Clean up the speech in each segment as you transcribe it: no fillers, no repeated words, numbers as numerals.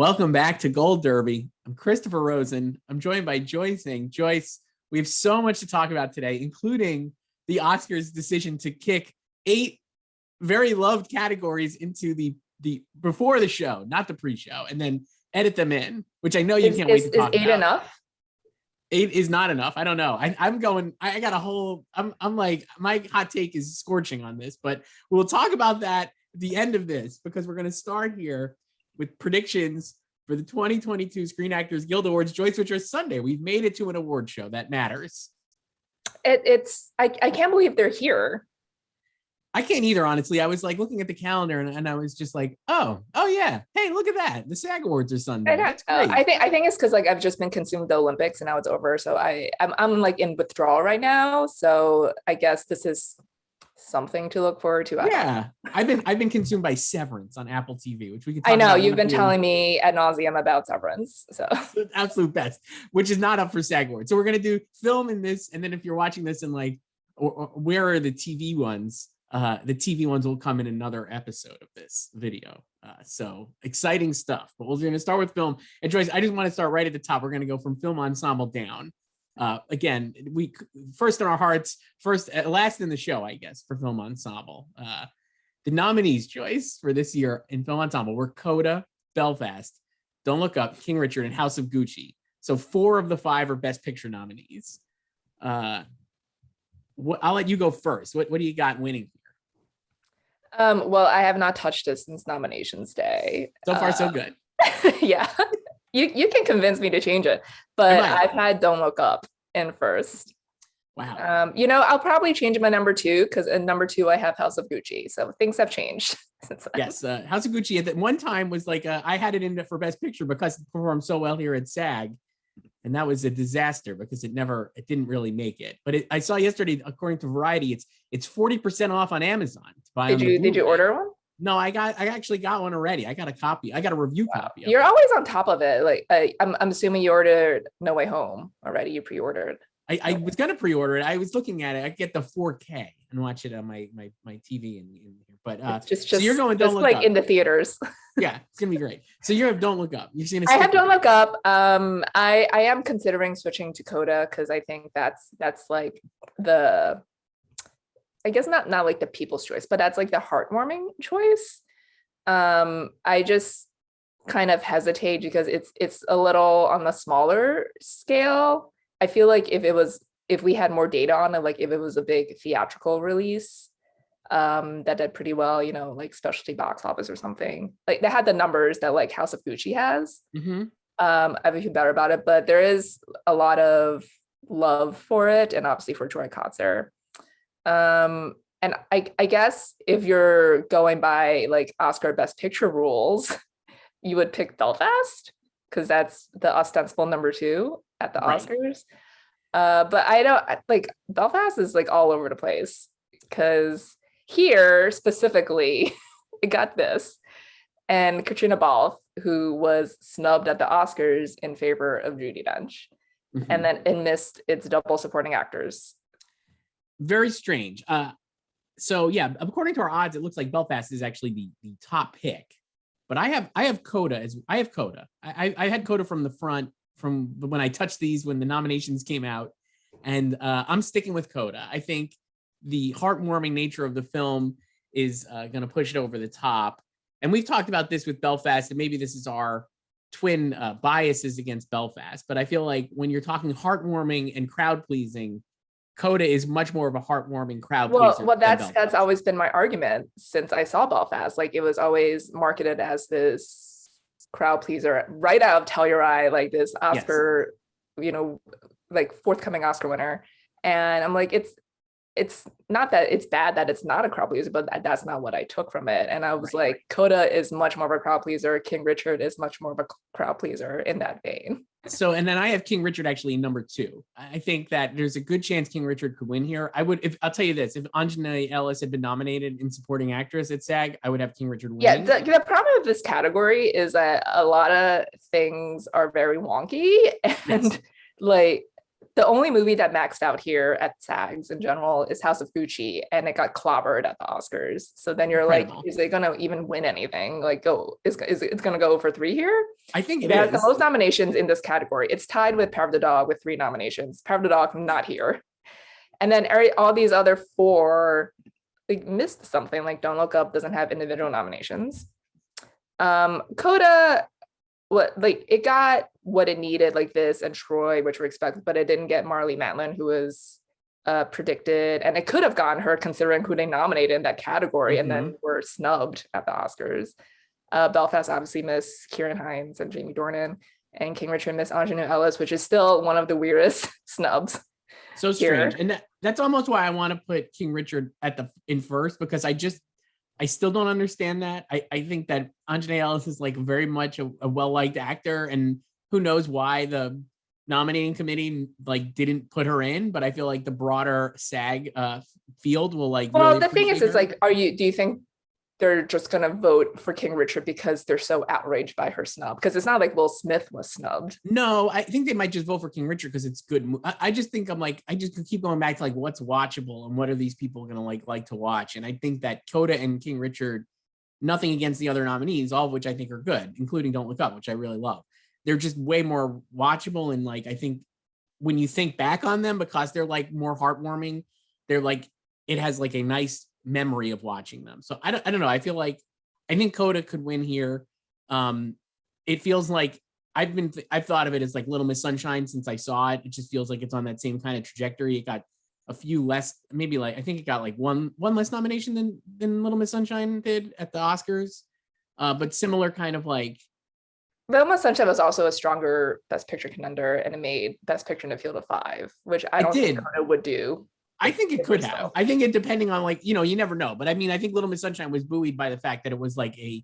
Welcome back to Gold Derby. I'm Christopher Rosen. I'm joined by Joyce. Joyce, we have so much to talk about today, including the Oscars' decision to kick 8 very loved categories into the before the show, not the pre-show, and then edit them in, which I know you can't wait to talk about. Is 8 enough? 8 is not enough. I don't know. I got a whole, I'm like, my hot take is scorching on this, but we'll talk about that at the end of this, because we're going to start here with predictions for the 2022 Screen Actors Guild Awards, Joyce, which are Sunday. We've made it to an award show that matters. I can't believe they're here. I can't either, honestly. I was like looking at the calendar and I was just like, oh yeah. Hey, look at that. The SAG Awards are Sunday. That's great. I think it's because like I've just been consumed the Olympics and now it's over. So I'm like in withdrawal right now. So I guess this is something to look forward to. Yeah. I've been consumed by Severance on Apple TV, which we can talk I know about. you've been telling me ad nauseum about Severance. So absolute best, which is not up for SAG Awards. So we're gonna do film in this, and then if you're watching this and like, or where are the TV ones? The TV ones will come in another episode of this video. So exciting stuff. But we're going to start with film. And Joyce, I just want to start right at the top. We're going to go from film ensemble down. Again, we first in our hearts, last in the show, I guess, for film ensemble. The nominees, Joyce, for this year in film ensemble were Coda, Belfast, Don't Look Up, King Richard, and House of Gucci. So 4 of the 5 are Best Picture nominees. I'll let you go first. What do you got winning here? Well, I have not touched this since nominations day. So far, so good. Yeah. You can convince me to change it, but I've had Don't Look Up in first. Wow. I'll probably change my number 2 because in number 2 I have House of Gucci. So things have changed since then. Yes, House of Gucci at that one time was like I had it in for Best Picture because it performed so well here at SAG, and that was a disaster because it didn't really make it. But I saw yesterday, according to Variety, it's 40% off on Amazon to buy. Did you order one? No, I actually got one already. I got a copy. I got a review copy. You're always on top of it. Like I'm assuming you ordered No Way Home already. You pre-ordered. I was gonna pre-order it. I was looking at it. I get the 4K and watch it on my TV in here. But just so you're going just Don't Look like Up. In the theaters. Yeah, it's gonna be great. So you have Don't Look Up. You've seen it. I have Don't Look Up. I am considering switching to Coda because I think that's like the, I guess not like the people's choice, but that's like the heartwarming choice. I just kind of hesitate because it's a little on the smaller scale. I feel like if we had more data on it, like if it was a big theatrical release, that did pretty well, like specialty box office or something, like that had the numbers that like House of Gucci has. Mm-hmm. I would feel better about it, but there is a lot of love for it, and obviously for Troy Kotzer. And I guess if you're going by like Oscar Best Picture rules, you would pick Belfast because that's the ostensible number 2 at the Oscars. But I don't like Belfast is like all over the place because here specifically, it got this. And Katrina Balfe, who was snubbed at the Oscars in favor of Judi Dench, mm-hmm. and then it missed its double supporting actors. Very strange. So yeah, according to our odds, it looks like Belfast is actually the top pick. But I have Coda I had Coda from the front from when I touched these when the nominations came out, and I'm sticking with Coda. I think the heartwarming nature of the film is going to push it over the top. And we've talked about this with Belfast, and maybe this is our twin biases against Belfast. But I feel like when you're talking heartwarming and crowd pleasing, Coda is much more of a heartwarming crowd pleaser. Well, that's always been my argument since I saw Belfast. Like it was always marketed as this crowd pleaser right out of Telluride, like this Oscar, like forthcoming Oscar winner. And I'm like, it's not that it's bad that it's not a crowd pleaser, but that's not what I took from it. And I was like, Coda is much more of a crowd pleaser. King Richard is much more of a crowd pleaser in that vein. So, and then I have King Richard actually number 2. I think that there's a good chance King Richard could win here. I'll tell you this, if Anjanae Ellis had been nominated in supporting actress at SAG, I would have King Richard winning. Yeah, the problem with this category is that a lot of things are very wonky and like the only movie that maxed out here at SAGs in general is House of Gucci, and it got clobbered at the Oscars. So then you're Incredible. like, is it gonna even win anything? Like, is it gonna go for 3 here? I think it has the most nominations in this category. It's tied with Power of the Dog with 3 nominations. Power of the Dog not here, and then all these other 4 like missed something. Like Don't Look Up doesn't have individual nominations. Coda, it got what it needed, like this and Troy, which were expected, but it didn't get Marlee Matlin, who was predicted, and it could have gotten her considering who they nominated in that category, and then were snubbed at the Oscars. Belfast obviously missed Kieran Hines and Jamie Dornan, and King Richard missed Ingenue Ellis, which is still one of the weirdest snubs. So strange. Here. And that's almost why I want to put King Richard in first, because I still don't understand that. I think that Ingenue Ellis is like very much a well-liked actor, and who knows why the nominating committee like didn't put her in, but I feel like the broader SAG field will like. Well, really the thing is like, do you think they're just gonna vote for King Richard because they're so outraged by her snub? Because it's not like Will Smith was snubbed. No, I think they might just vote for King Richard because it's good. I just think I just keep going back to like what's watchable and what are these people gonna like to watch. And I think that Coda and King Richard, nothing against the other nominees, all of which I think are good, including Don't Look Up, which I really love. They're just way more watchable, and like I think when you think back on them, because they're like more heartwarming, they're like it has like a nice memory of watching them. So I don't know. I think Coda could win here. It feels like I've thought of it as like Little Miss Sunshine since I saw it. It just feels like it's on that same kind of trajectory. It got a few less, maybe like I think it got like one less nomination than Little Miss Sunshine did at the Oscars. But similar kind of like Little Miss Sunshine was also a stronger Best Picture contender, and it made Best Picture in a field of 5, which I don't think Coda would do. I think it could have. I think it depending on like, you never know. But I mean, I think Little Miss Sunshine was buoyed by the fact that it was like a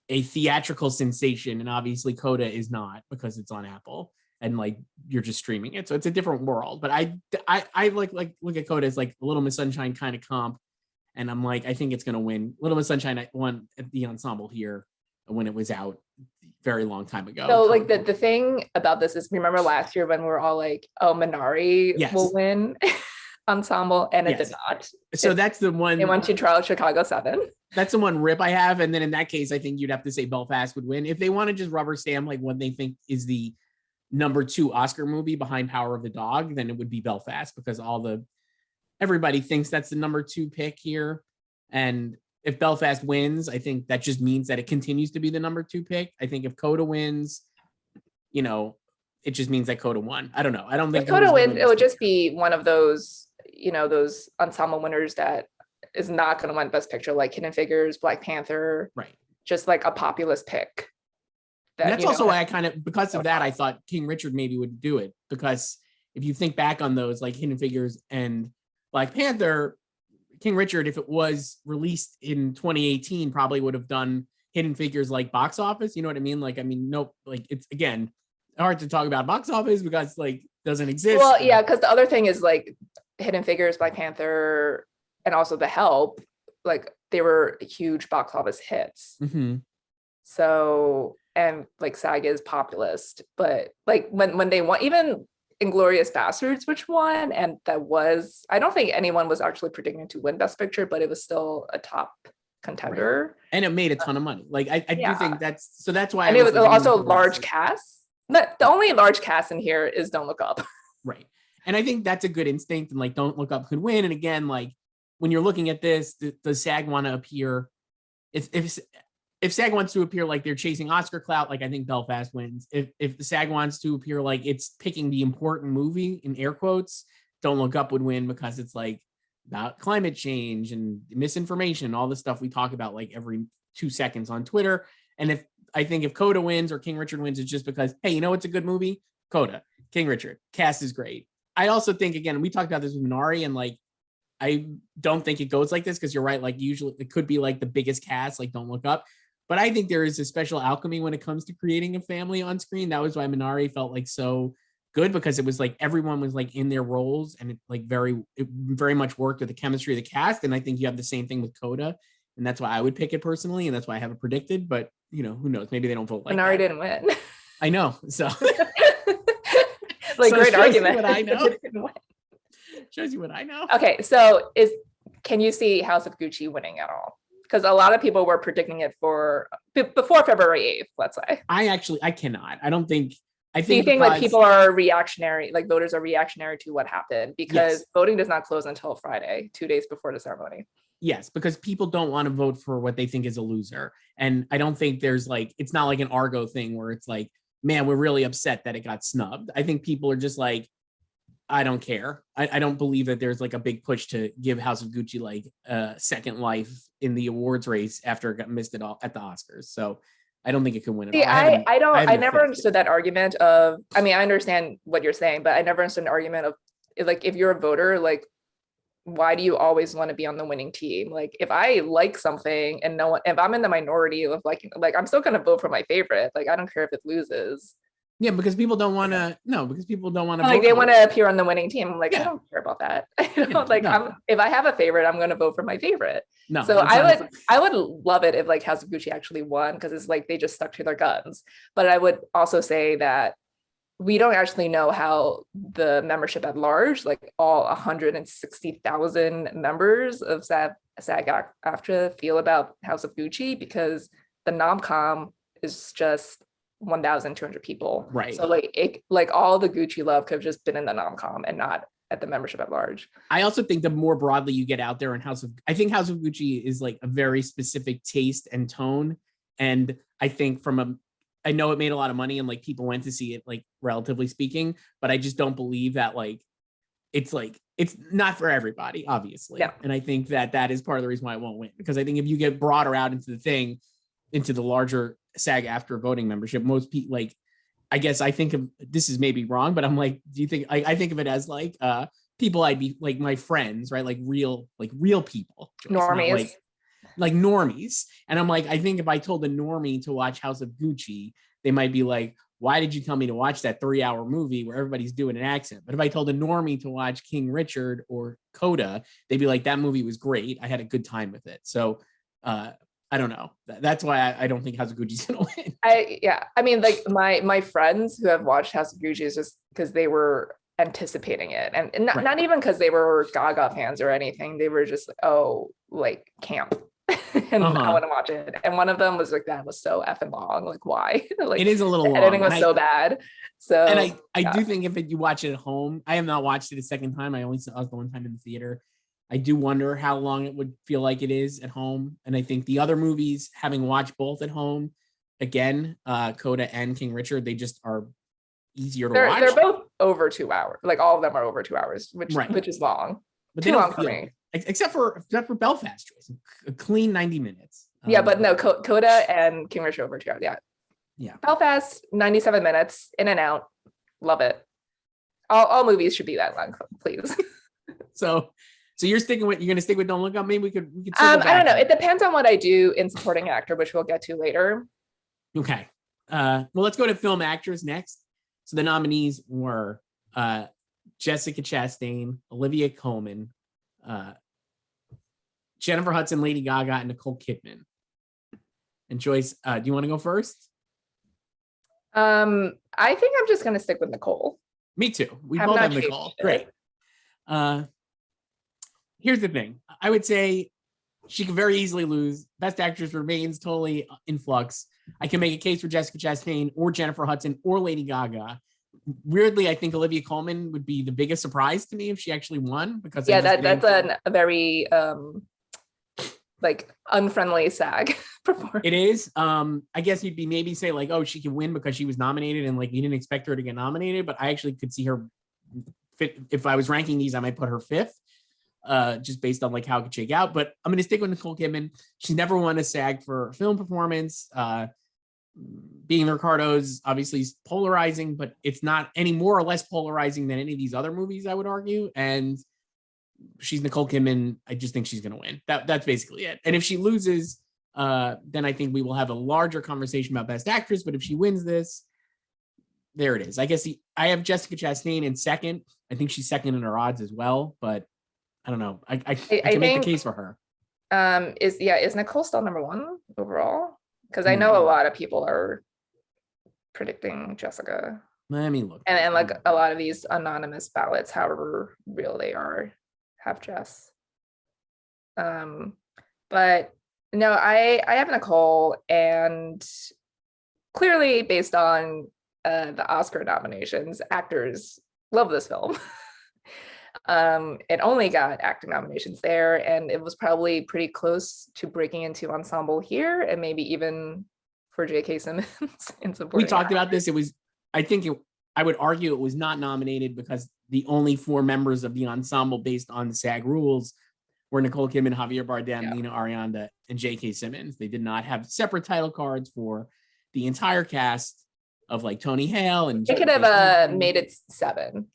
theatrical sensation. And obviously Coda is not, because it's on Apple and like you're just streaming it. So it's a different world. But I like look at Coda as like Little Miss Sunshine kind of comp. And I'm like, I think it's gonna win. Little Miss Sunshine won at the ensemble here when it was out very long time ago. So like the thing about this is, remember last year when we were all like, oh, Minari will win ensemble, and it did not. So that's the one. They went to trial Chicago 7. That's the one rip I have. And then in that case, I think you'd have to say Belfast would win. If they want to just rubber stamp like what they think is the number 2 Oscar movie behind Power of the Dog, then it would be Belfast, because everybody thinks that's the number 2 pick here. And if Belfast wins, I think that just means that it continues to be the number 2 pick. I think if Coda wins, it just means that Coda won. I don't know. I don't think if Coda wins, it would just be one of those, those ensemble winners that is not going to win Best Picture, like Hidden Figures, Black Panther, right? Just like a populist pick. And that's also why I because of that, I thought King Richard maybe would do it, because if you think back on those, like Hidden Figures and Black Panther, King Richard, if it was released in 2018, probably would have done Hidden Figures like box office. You know what I mean? Like, nope. Like, it's again hard to talk about box office because like doesn't exist. Well, yeah, because the other thing is like Hidden Figures, Black Panther, and also The Help, like they were huge box office hits. Mm-hmm. So, and like SAG is populist, but like when they won, even Inglourious Bastards, which won, and I don't think anyone was actually predicting to win Best Picture, but it was still a top contender. Right. And it made a ton of money. Like I do think that's why. And it was also a large cast. But the only large cast in here is Don't Look Up. Right. And I think that's a good instinct, and like Don't Look Up could win. And again, like when you're looking at this, does SAG want to appear? If SAG wants to appear like they're chasing Oscar clout, like I think Belfast wins. If the SAG wants to appear like it's picking the important movie in air quotes, Don't Look Up would win, because it's like about climate change and misinformation, all the stuff we talk about like every 2 seconds on Twitter. And I think if Coda wins or King Richard wins, it's just because, hey, it's a good movie? Coda, King Richard, cast is great. I also think, again, we talked about this with Minari, and like, I don't think it goes like this, because you're right. Like usually it could be like the biggest cast, like Don't Look Up. But I think there is a special alchemy when it comes to creating a family on screen. That was why Minari felt like so good, because it was like everyone was like in their roles, and it very much worked with the chemistry of the cast. And I think you have the same thing with Coda, and that's why I would pick it personally, and that's why I have it predicted. But who knows? Maybe they don't vote like Minari that. didn't win. I know. So like great argument. What I know. Shows you what I know. Okay, so can you see House of Gucci winning at all? Because a lot of people were predicting it for before February 8th, let's say. I cannot. I don't think. Do you think like people are reactionary, like voters are reactionary to what happened? Because voting does not close until Friday, 2 days before the ceremony. Yes, because people don't want to vote for what they think is a loser. And I don't think there's like, it's not like an Argo thing where it's like, man, we're really upset that it got snubbed. I think people are just like, I don't care. I don't believe that there's like a big push to give House of Gucci like a second life in the awards race after it got missed at all at the Oscars. So I don't think it can win at all. I never understood that argument of, I mean, I understand what you're saying, but I never understood an argument of like, if you're a voter, like, why do you always want to be on the winning team? Like, if I like something and no one, if I'm in the minority of like I'm still going to vote for my favorite. Like, I don't care if it loses. Yeah, because people don't want to. No, because people don't want to. Like, they want to appear on the winning team. I'm like, I don't care about that. If I have a favorite, I'm going to vote for my favorite. No, so I would love it if like House of Gucci actually won, because it's like they just stuck to their guns. But I would also say that we don't actually know how the membership at large, like all 160,000 members of SAG-AFTRA feel about House of Gucci, because the nom-com is just 1,200 people. Right. So like all the Gucci love could have just been in the nom-com and not at the membership at large. I also think the more broadly you get out there in I think House of Gucci is like a very specific taste and tone. And I think I know it made a lot of money and like people went to see it, like relatively speaking, but I just don't believe that it's not for everybody, obviously. Yeah. And I think that is part of the reason why it won't win, because I think if you get broader out into the larger SAG-AFTRA voting membership, most people, like, I guess I think of, this is maybe wrong, but I'm like, do you think, I think of it as like people I'd be like my friends, right? Like real people. Joyce, normies. Like normies. And I'm like, I think if I told a normie to watch House of Gucci, they might be like, why did you tell me to watch that 3-hour movie where everybody's doing an accent? But if I told a normie to watch King Richard or Coda, they'd be like, that movie was great. I had a good time with it. So I don't know. That's why I don't think House of Gucci is going to win. I mean, like my friends who have watched House of Gucci is just because they were anticipating it, and not even because they were Gaga fans or anything. They were just like camp. And I want to watch it. And one of them was like, that was so effing long. Like, why? Like, it is a little long. Editing was so bad. So, and I do think if you watch it at home, I have not watched it a second time. I only saw it the one time in the theater. I do wonder how long it would feel like it is at home. And I think the other movies, having watched both at home, again, Coda and King Richard, they just are easier to watch. They're both over 2 hours. Like all of them are over 2 hours, which is long. But too long for me. Except for Belfast, Joyce, a clean 90 minutes. Yeah, but no, Coda and King Richard over 2 hours. Yeah. Belfast, 97 minutes, in and out. Love it. All movies should be that long, please. So you're going to stick with Don't Look Up? Maybe we could. I don't know. It depends on what I do in supporting actor, which we'll get to later. Okay. Well, let's go to film actress next. So the nominees were Jessica Chastain, Olivia Colman, Jennifer Hudson, Lady Gaga, and Nicole Kidman. And Joyce, do you want to go first? I think I'm just going to stick with Nicole. Me too. We both have Nicole. Great. Here's the thing. I would say she could very easily lose. Best Actress remains totally in flux. I can make a case for Jessica Chastain or Jennifer Hudson or Lady Gaga. Weirdly, I think Olivia Colman would be the biggest surprise to me if she actually won, because that's a very like unfriendly SAG performance. It is. I guess you'd be maybe say like, oh, she can win because she was nominated and like you didn't expect her to get nominated, but I actually could see her fit. If I was ranking these, I might put her fifth. Just based on like how it could shake out. But I'm going to stick with Nicole Kidman. She's never won a SAG for film performance. Being the Ricardos obviously is polarizing, but it's not any more or less polarizing than any of these other movies, I would argue. And she's Nicole Kidman. I just think she's going to win. That's basically it. And if she loses, then I think we will have a larger conversation about Best Actress. But if she wins this, there it is. I guess I have Jessica Chastain in second. I think she's second in her odds as well, but I don't know. I can make the case for her. Is Nicole still number one overall? Because I know a lot of people are predicting Jessica. Let me look. And like a lot of these anonymous ballots, however real they are, have Jess. But no, I have Nicole, and clearly based on the Oscar nominations, actors love this film. It only got acting nominations there, and it was probably pretty close to breaking into ensemble here, and maybe even for J.K. Simmons in supporting. We talked about this. It was, I would argue it was not nominated because the only 4 members of the ensemble based on the SAG rules were Nicole Kidman, Javier Bardem, Nina Arianda, and J.K. Simmons. They did not have separate title cards for the entire cast of like Tony Hale. And they could have made it 7.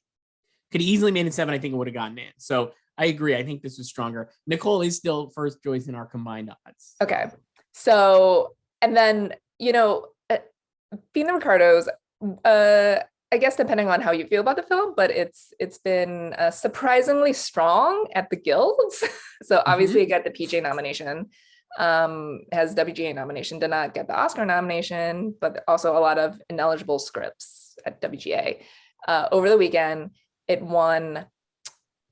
Could easily made it 7. I think it would have gotten in. So I agree. I think this was stronger. Nicole is still first choice in our combined odds. Okay. So, and then, being the Ricardos, I guess depending on how you feel about the film, but it's been surprisingly strong at the guilds. So obviously it got the PJ nomination, has WGA nomination, did not get the Oscar nomination, but also a lot of ineligible scripts at WGA. Over the weekend, it won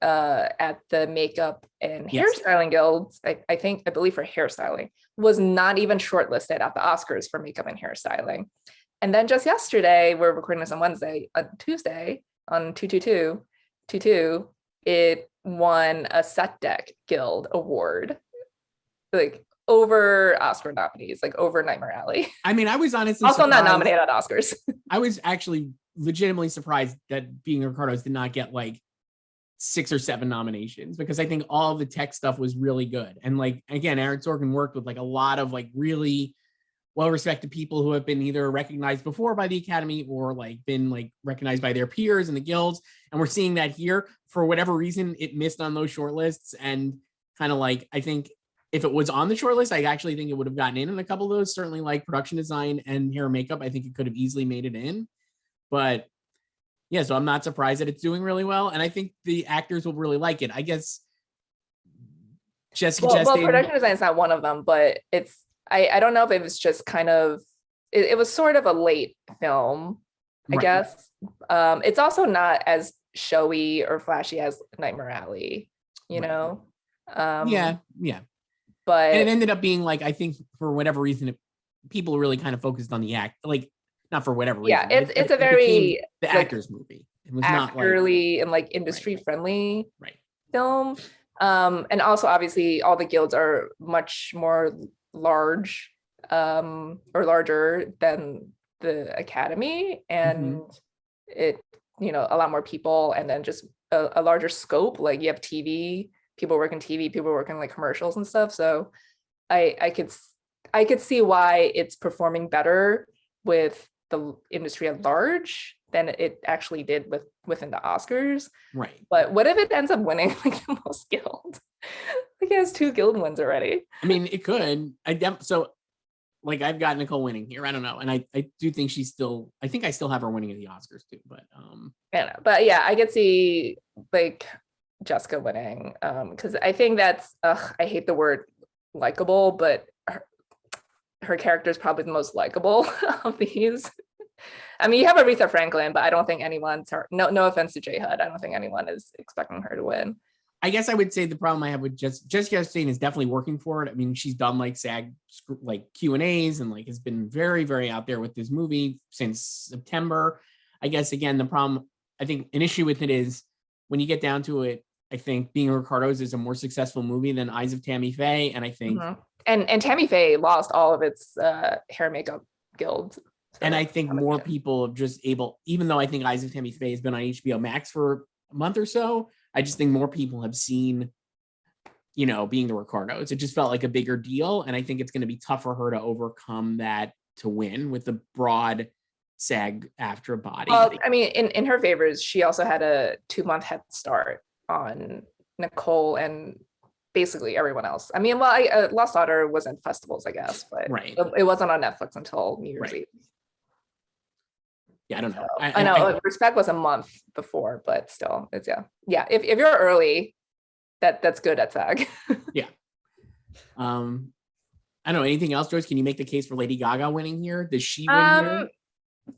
at the makeup and hairstyling guilds. I believe for hairstyling, was not even shortlisted at the Oscars for makeup and hairstyling. And then just yesterday, we're recording this on Wednesday, on Tuesday, on 222, it won a Set Deck Guild award, like over Oscar nominees, like over Nightmare Alley. I mean, I was honestly also surprised. Not nominated at Oscars. I was actually legitimately surprised that Being the Ricardos did not get like 6 or 7 nominations, because I think all of the tech stuff was really good. And like, again, Aaron Sorkin worked with like a lot of like really well-respected people who have been either recognized before by the Academy or like been like recognized by their peers in the guilds. And we're seeing that here. For whatever reason, it missed on those shortlists. And kind of like, I think if it was on the shortlist, I actually think it would have gotten in a couple of those, certainly like production design and hair and makeup. I think it could have easily made it in. But yeah, so I'm not surprised that it's doing really well. And I think the actors will really like it. I guess Jessica Chastain. Well, production design is not one of them, but it's, I don't know if it was just kind of, it was sort of a late film, I guess. It's also not as showy or flashy as Nightmare Alley, you know? Yeah. But and it ended up being like, I think for whatever reason, people really kind of focused on the act, like not for whatever reason. Yeah, it's a very the actors movie. It was not actorly and like industry friendly film. And also obviously all the guilds are much more large or larger than the Academy, and it, a lot more people, and then just a larger scope. Like you have TV, people working TV, people working like commercials and stuff. So I could see why it's performing better with the industry at large than it actually did within the Oscars. Right. But what if it ends up winning like the most guild? Like it has 2 guild wins already. I mean, it could. So like I've got Nicole winning here. I don't know. And I do think I think I still have her winning at the Oscars too, but but yeah, I could see like Jessica winning. Because I think that's I hate the word likable, but her character is probably the most likable of these. I mean, you have Aretha Franklin, but I don't think anyone's no offense to J Hud, I don't think anyone is expecting her to win. I guess I would say the problem I have with Jessica Chastain is definitely working for it. I mean, she's done like SAG like Q&As and like has been very, very out there with this movie since September. I guess again, the problem, I think an issue with it is when you get down to it, I think Being a Ricardos is a more successful movie than Eyes of Tammy Faye. And I think and Tammy Faye lost all of its hair makeup guilds. So and I think more people have just even though I think Eyes of Tammy Faye has been on HBO Max for a month or so, I just think more people have seen, Being the Ricardos. It just felt like a bigger deal. And I think it's going to be tough for her to overcome that to win with the broad SAG after body. Well, I mean, in her favors, she also had a 2-month head start on Nicole and basically everyone else. I mean, well, Lost Daughter was in festivals, I guess, but it wasn't on Netflix until New Year's Eve. Yeah, I don't know. I know Respect was a month before, but still, it's yeah. If you're early, that's good at SAG. Yeah. I don't know. Anything else, Joyce? Can you make the case for Lady Gaga winning here? Does she win here?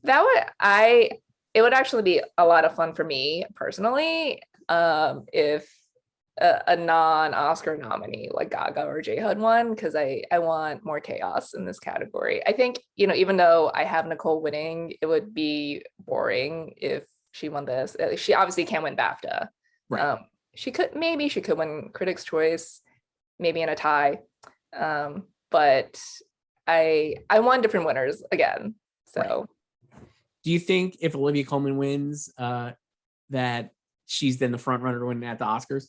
That would it would actually be a lot of fun for me personally, if a non-Oscar nominee like Gaga or J-Hud won, because I want more chaos in this category. I think, even though I have Nicole winning, it would be boring if she won this. She obviously can't win BAFTA. Right. She could win Critics' Choice, maybe in a tie. But I want different winners again. So right. Do you think if Olivia Colman wins, that she's then the front runner to win at the Oscars?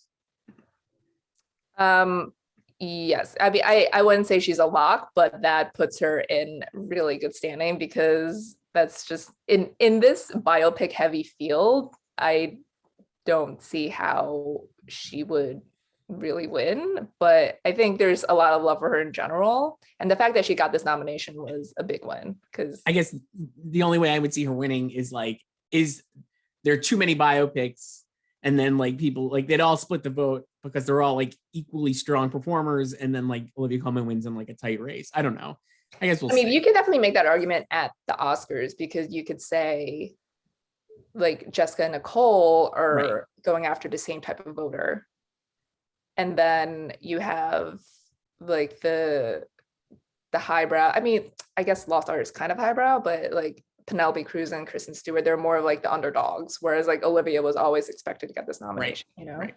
Yes. I mean, I wouldn't say she's a lock, but that puts her in really good standing, because that's just in this biopic heavy field, I don't see how she would really win, but I think there's a lot of love for her in general, and the fact that she got this nomination was a big win, because I guess the only way I would see her winning is there are too many biopics, and then people they'd all split the vote because they're all equally strong performers, and then Olivia Colman wins in a tight race. I don't know. I guess we'll see. You could definitely make that argument at the Oscars, because you could say Jessica and Nicole are going after the same type of voter. And then you have the highbrow. I mean, I guess Lost Art is kind of highbrow, but Penelope Cruz and Kristen Stewart, they're more of the underdogs, whereas Olivia was always expected to get this nomination. Right.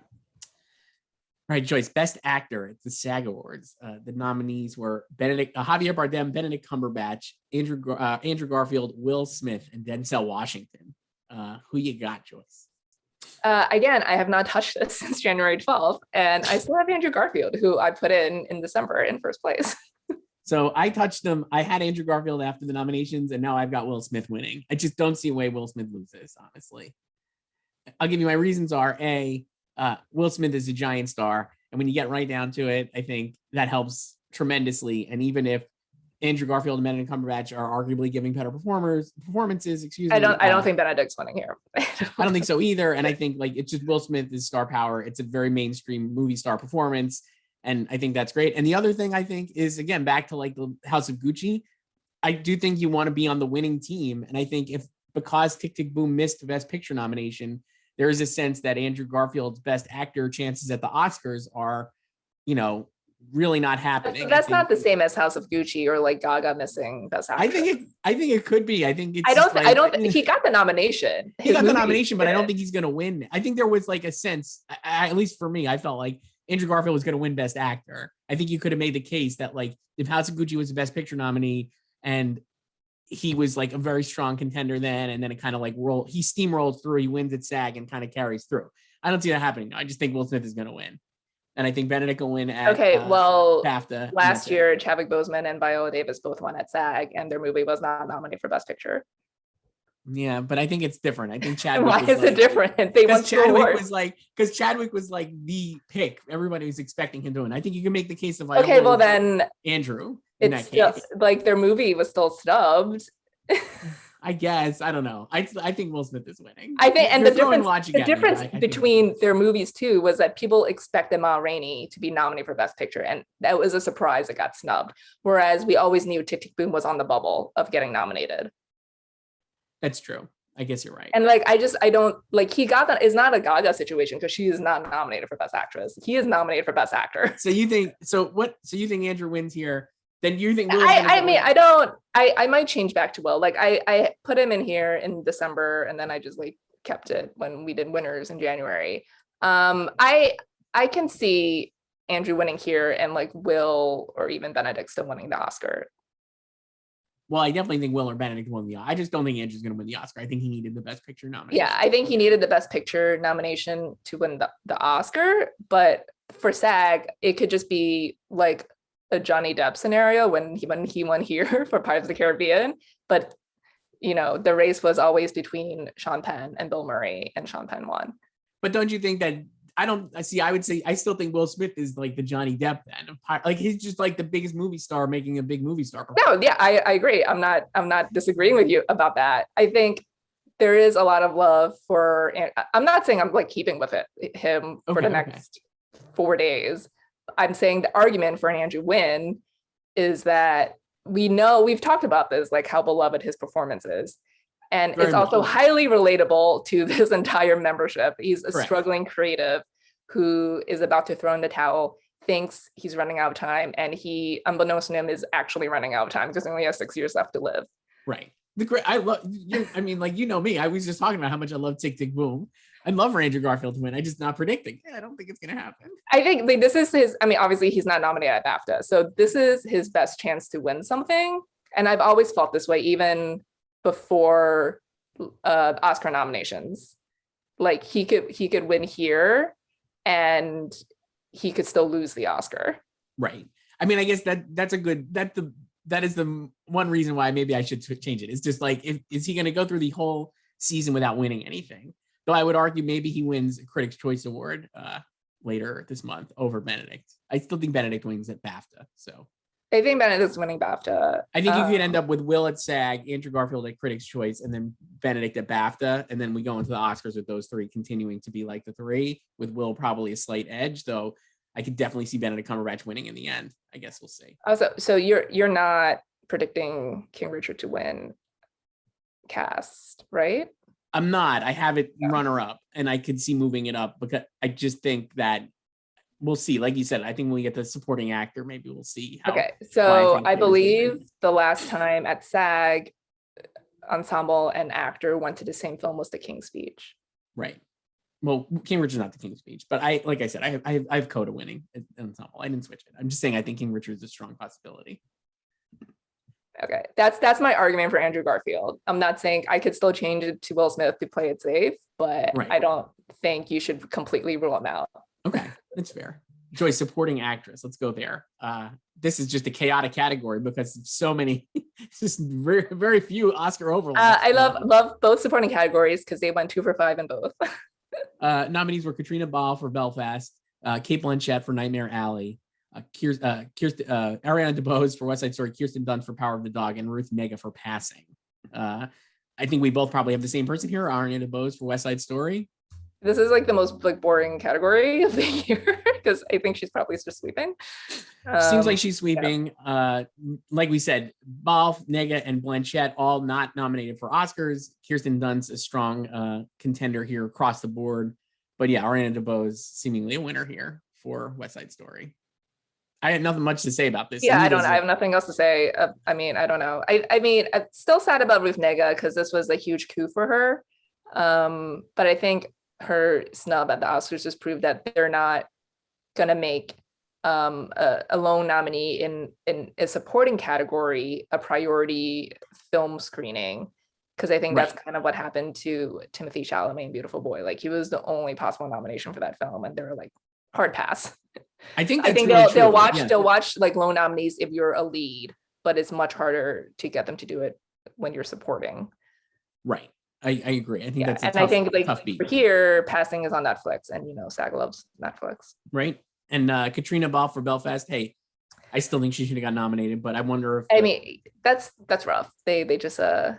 Right, Joyce, Best Actor at the SAG Awards. The nominees were Javier Bardem, Benedict Cumberbatch, Andrew Garfield, Will Smith, and Denzel Washington. Who you got, Joyce? Again, I have not touched this since January 12th, and I still have Andrew Garfield, who I put in December in first place. So I touched them. I had Andrew Garfield after the nominations, and now I've got Will Smith winning. I just don't see a way Will Smith loses, honestly. I'll give you my reasons are, Will Smith is a giant star, and when you get right down to it, I think that helps tremendously. And even if Andrew Garfield and Benedict Cumberbatch are arguably giving better performances, I don't think Benedict's winning here. I don't think so either. And I think it's just Will Smith is star power. It's a very mainstream movie star performance, and I think that's great. And the other thing I think is, again, back to the House of Gucci, I do think you want to be on the winning team. And I think because Tick, Tick, Boom missed the Best Picture nomination, there is a sense that Andrew Garfield's Best Actor chances at the Oscars are, really not happening. That's not the same as House of Gucci or Gaga missing Best Actor. I think it could be. I think it's. I don't. He got the nomination. He got the nomination, but I don't think he's going to win. I think there was a sense, at least for me, I felt like Andrew Garfield was going to win Best Actor. I think you could have made the case that if House of Gucci was the Best Picture nominee and he was a very strong contender then, and then it kind of he steamrolls through, he wins at SAG and kind of carries through. I don't see that happening. I just think Will Smith is going to win. And I think Benedict will win at BAFTA. Last year, Chadwick Boseman and Viola Davis both won at SAG, and their movie was not nominated for Best Picture. Yeah, but I think it's different. I think Chadwick. Why is it different? They won Chadwick was because Chadwick was the pick. Everybody was expecting him to win. I think you can make the case of Viola. Okay, well then Andrew. It's still, their movie was still snubbed. I guess. I don't know. I think Will Smith is winning. I think, and the difference between their movies too was that people expected Ma Rainey to be nominated for Best Picture, and that was a surprise it got snubbed. Whereas we always knew Tick, Tick, Boom was on the bubble of getting nominated. That's true. I guess you're right. And I don't he got that. It's not a Gaga situation, because she is not nominated for Best Actress. He is nominated for Best Actor. So you think you think Andrew wins here? Then you think I might change back to Will. I put him in here in December, and then I just kept it when we did winners in January. I can see Andrew winning here, and Will or even Benedict still winning the Oscar. Well, I definitely think Will or Benedict won the Oscar. I just don't think Andrew's going to win the Oscar. I think he needed the Best Picture nomination. Yeah, I think he needed the Best Picture nomination to win the Oscar. But for SAG, it could just be a Johnny Depp scenario when he won here for Pirates of the Caribbean. But, the race was always between Sean Penn and Bill Murray, and Sean Penn won. But don't you think that I would say I still think Will Smith is the Johnny Depp then. He's just the biggest movie star making a big movie star performance. No, yeah, I agree. I'm not disagreeing with you about that. I think there is a lot of love for, I'm not saying I'm keeping with him for the next 4 days. I'm saying the argument for an Andrew win is that we've talked about this, how beloved his performance is. And Very it's much. also highly relatable to this entire membership. He's a Correct. struggling creative who is about to throw in the towel, thinks he's running out of time, and he, unbeknownst to him, is actually running out of time because he only has 6 years left to live. Right. I love you. I mean, like, you know me, I was just talking about how much I love Tick Tick Boom. I'd love for Andrew Garfield to win. I just not predicting. Yeah, I don't think it's going to happen. I think like, this is his, I mean, obviously he's not nominated at BAFTA, so this is his best chance to win something. And I've always felt this way, even before Oscar nominations. Like he could win here and he could still lose the Oscar. Right. I mean, I guess that is the one reason why maybe I should change it. It's just like, is he going to go through the whole season without winning anything? Though I would argue maybe he wins a Critics' Choice Award later this month over Benedict. I still think Benedict wins at BAFTA. So I think Benedict's winning BAFTA. I think you could end up with Will at SAG, Andrew Garfield at Critics' Choice, and then Benedict at BAFTA. And then we go into the Oscars with those three continuing to be like the three, with Will probably a slight edge, though I could definitely see Benedict Cumberbatch winning in the end. I guess we'll see. Also, so you're not predicting King Richard to win cast, right? I'm not. I have it runner up, and I could see moving it up because I just think that we'll see. Like you said, I think when we get the supporting actor, maybe we'll see. Okay, so I believe the last time at SAG, ensemble and actor went to the same film was The King's Speech. Right. Well, King Richard's not The King's Speech, but like I said, I have Coda winning ensemble. I didn't switch it. I'm just saying I think King Richard's a strong possibility. Okay, that's my argument for Andrew Garfield. I'm not saying I could still change it to Will Smith to play it safe, but right. I don't think you should completely rule him out. Okay, that's fair. Joyce, supporting actress. Let's go there. This is just a chaotic category because so many, just very, very few Oscar overlaps. I love both supporting categories because they went 2 for 5 in both. Nominees were Katrina Ball for Belfast, Cate Blanchett for Nightmare Alley, Ariana DeBose for West Side Story, Kirsten Dunst for Power of the Dog, and Ruth Negga for Passing. I think we both probably have the same person here, Ariana DeBose for West Side Story. This is like the most like boring category of the year because I think she's probably just sweeping. Seems like she's sweeping. Yeah. Like we said, Ball, Negga, and Blanchett all not nominated for Oscars. Kirsten Dunst a strong contender here across the board. But yeah, Ariana DeBose seemingly a winner here for West Side Story. I had nothing much to say about this. Yeah, I don't know. I have nothing else to say. I mean, I don't know. I mean, I'm still sad about Ruth Negga because this was a huge coup for her. But I think her snub at the Oscars just proved that they're not gonna make a lone nominee in a supporting category a priority film screening, because I think that's kind of what happened to Timothée Chalamet in Beautiful Boy. Like he was the only possible nomination for that film, and they were like hard pass. I think they'll watch like lone nominees if you're a lead, but it's much harder to get them to do it when you're supporting. Right. I agree. I think that's a tough beat. For here, Passing is on Netflix, and SAG loves Netflix. Right. And Katrina Ball for Belfast. Hey, I still think she should have got nominated, but I wonder if I mean that's rough. They just the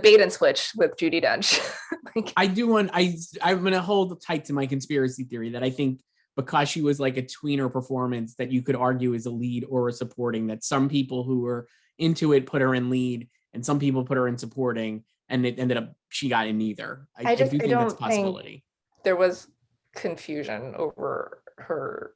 bait and switch with Judi Dench. I'm gonna hold tight to my conspiracy theory that I think because she was like a tweener performance that you could argue is a lead or a supporting, that some people who were into it put her in lead and some people put her in supporting, and it ended up she got in neither. I do think that's a possibility. There was confusion over her.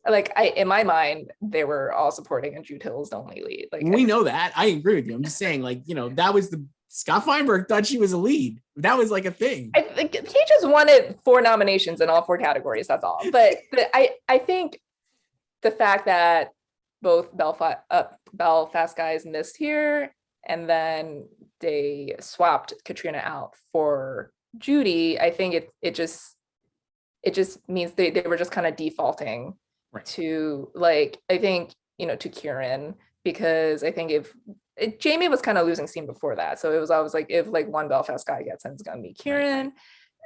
Like in my mind, they were all supporting and Jude Hill is the only lead. Like we know that. I agree with you. I'm just saying, like, that was Scott Feinberg thought she was a lead. That was like a thing. I think he just wanted 4 nominations in all 4 categories. That's all. But I think the fact that both Belfast guys missed here, and then they swapped Katrina out for Judy, I think it just means they were just kind of defaulting to, like, I think, to Kieran, because I think if Jamie was kind of losing steam before that. So it was always like, if like one Belfast guy gets in, it's going to be Kieran. Right.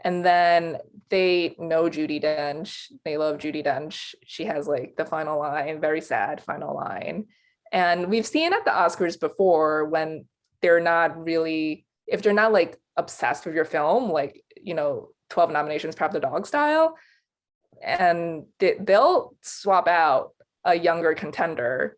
And then they know Judi Dench. They love Judi Dench. She has like the final line, very sad final line. And we've seen at the Oscars before when they're not really, if they're not like obsessed with your film, like, 12 nominations, Prop the Dog style, and they'll swap out a younger contender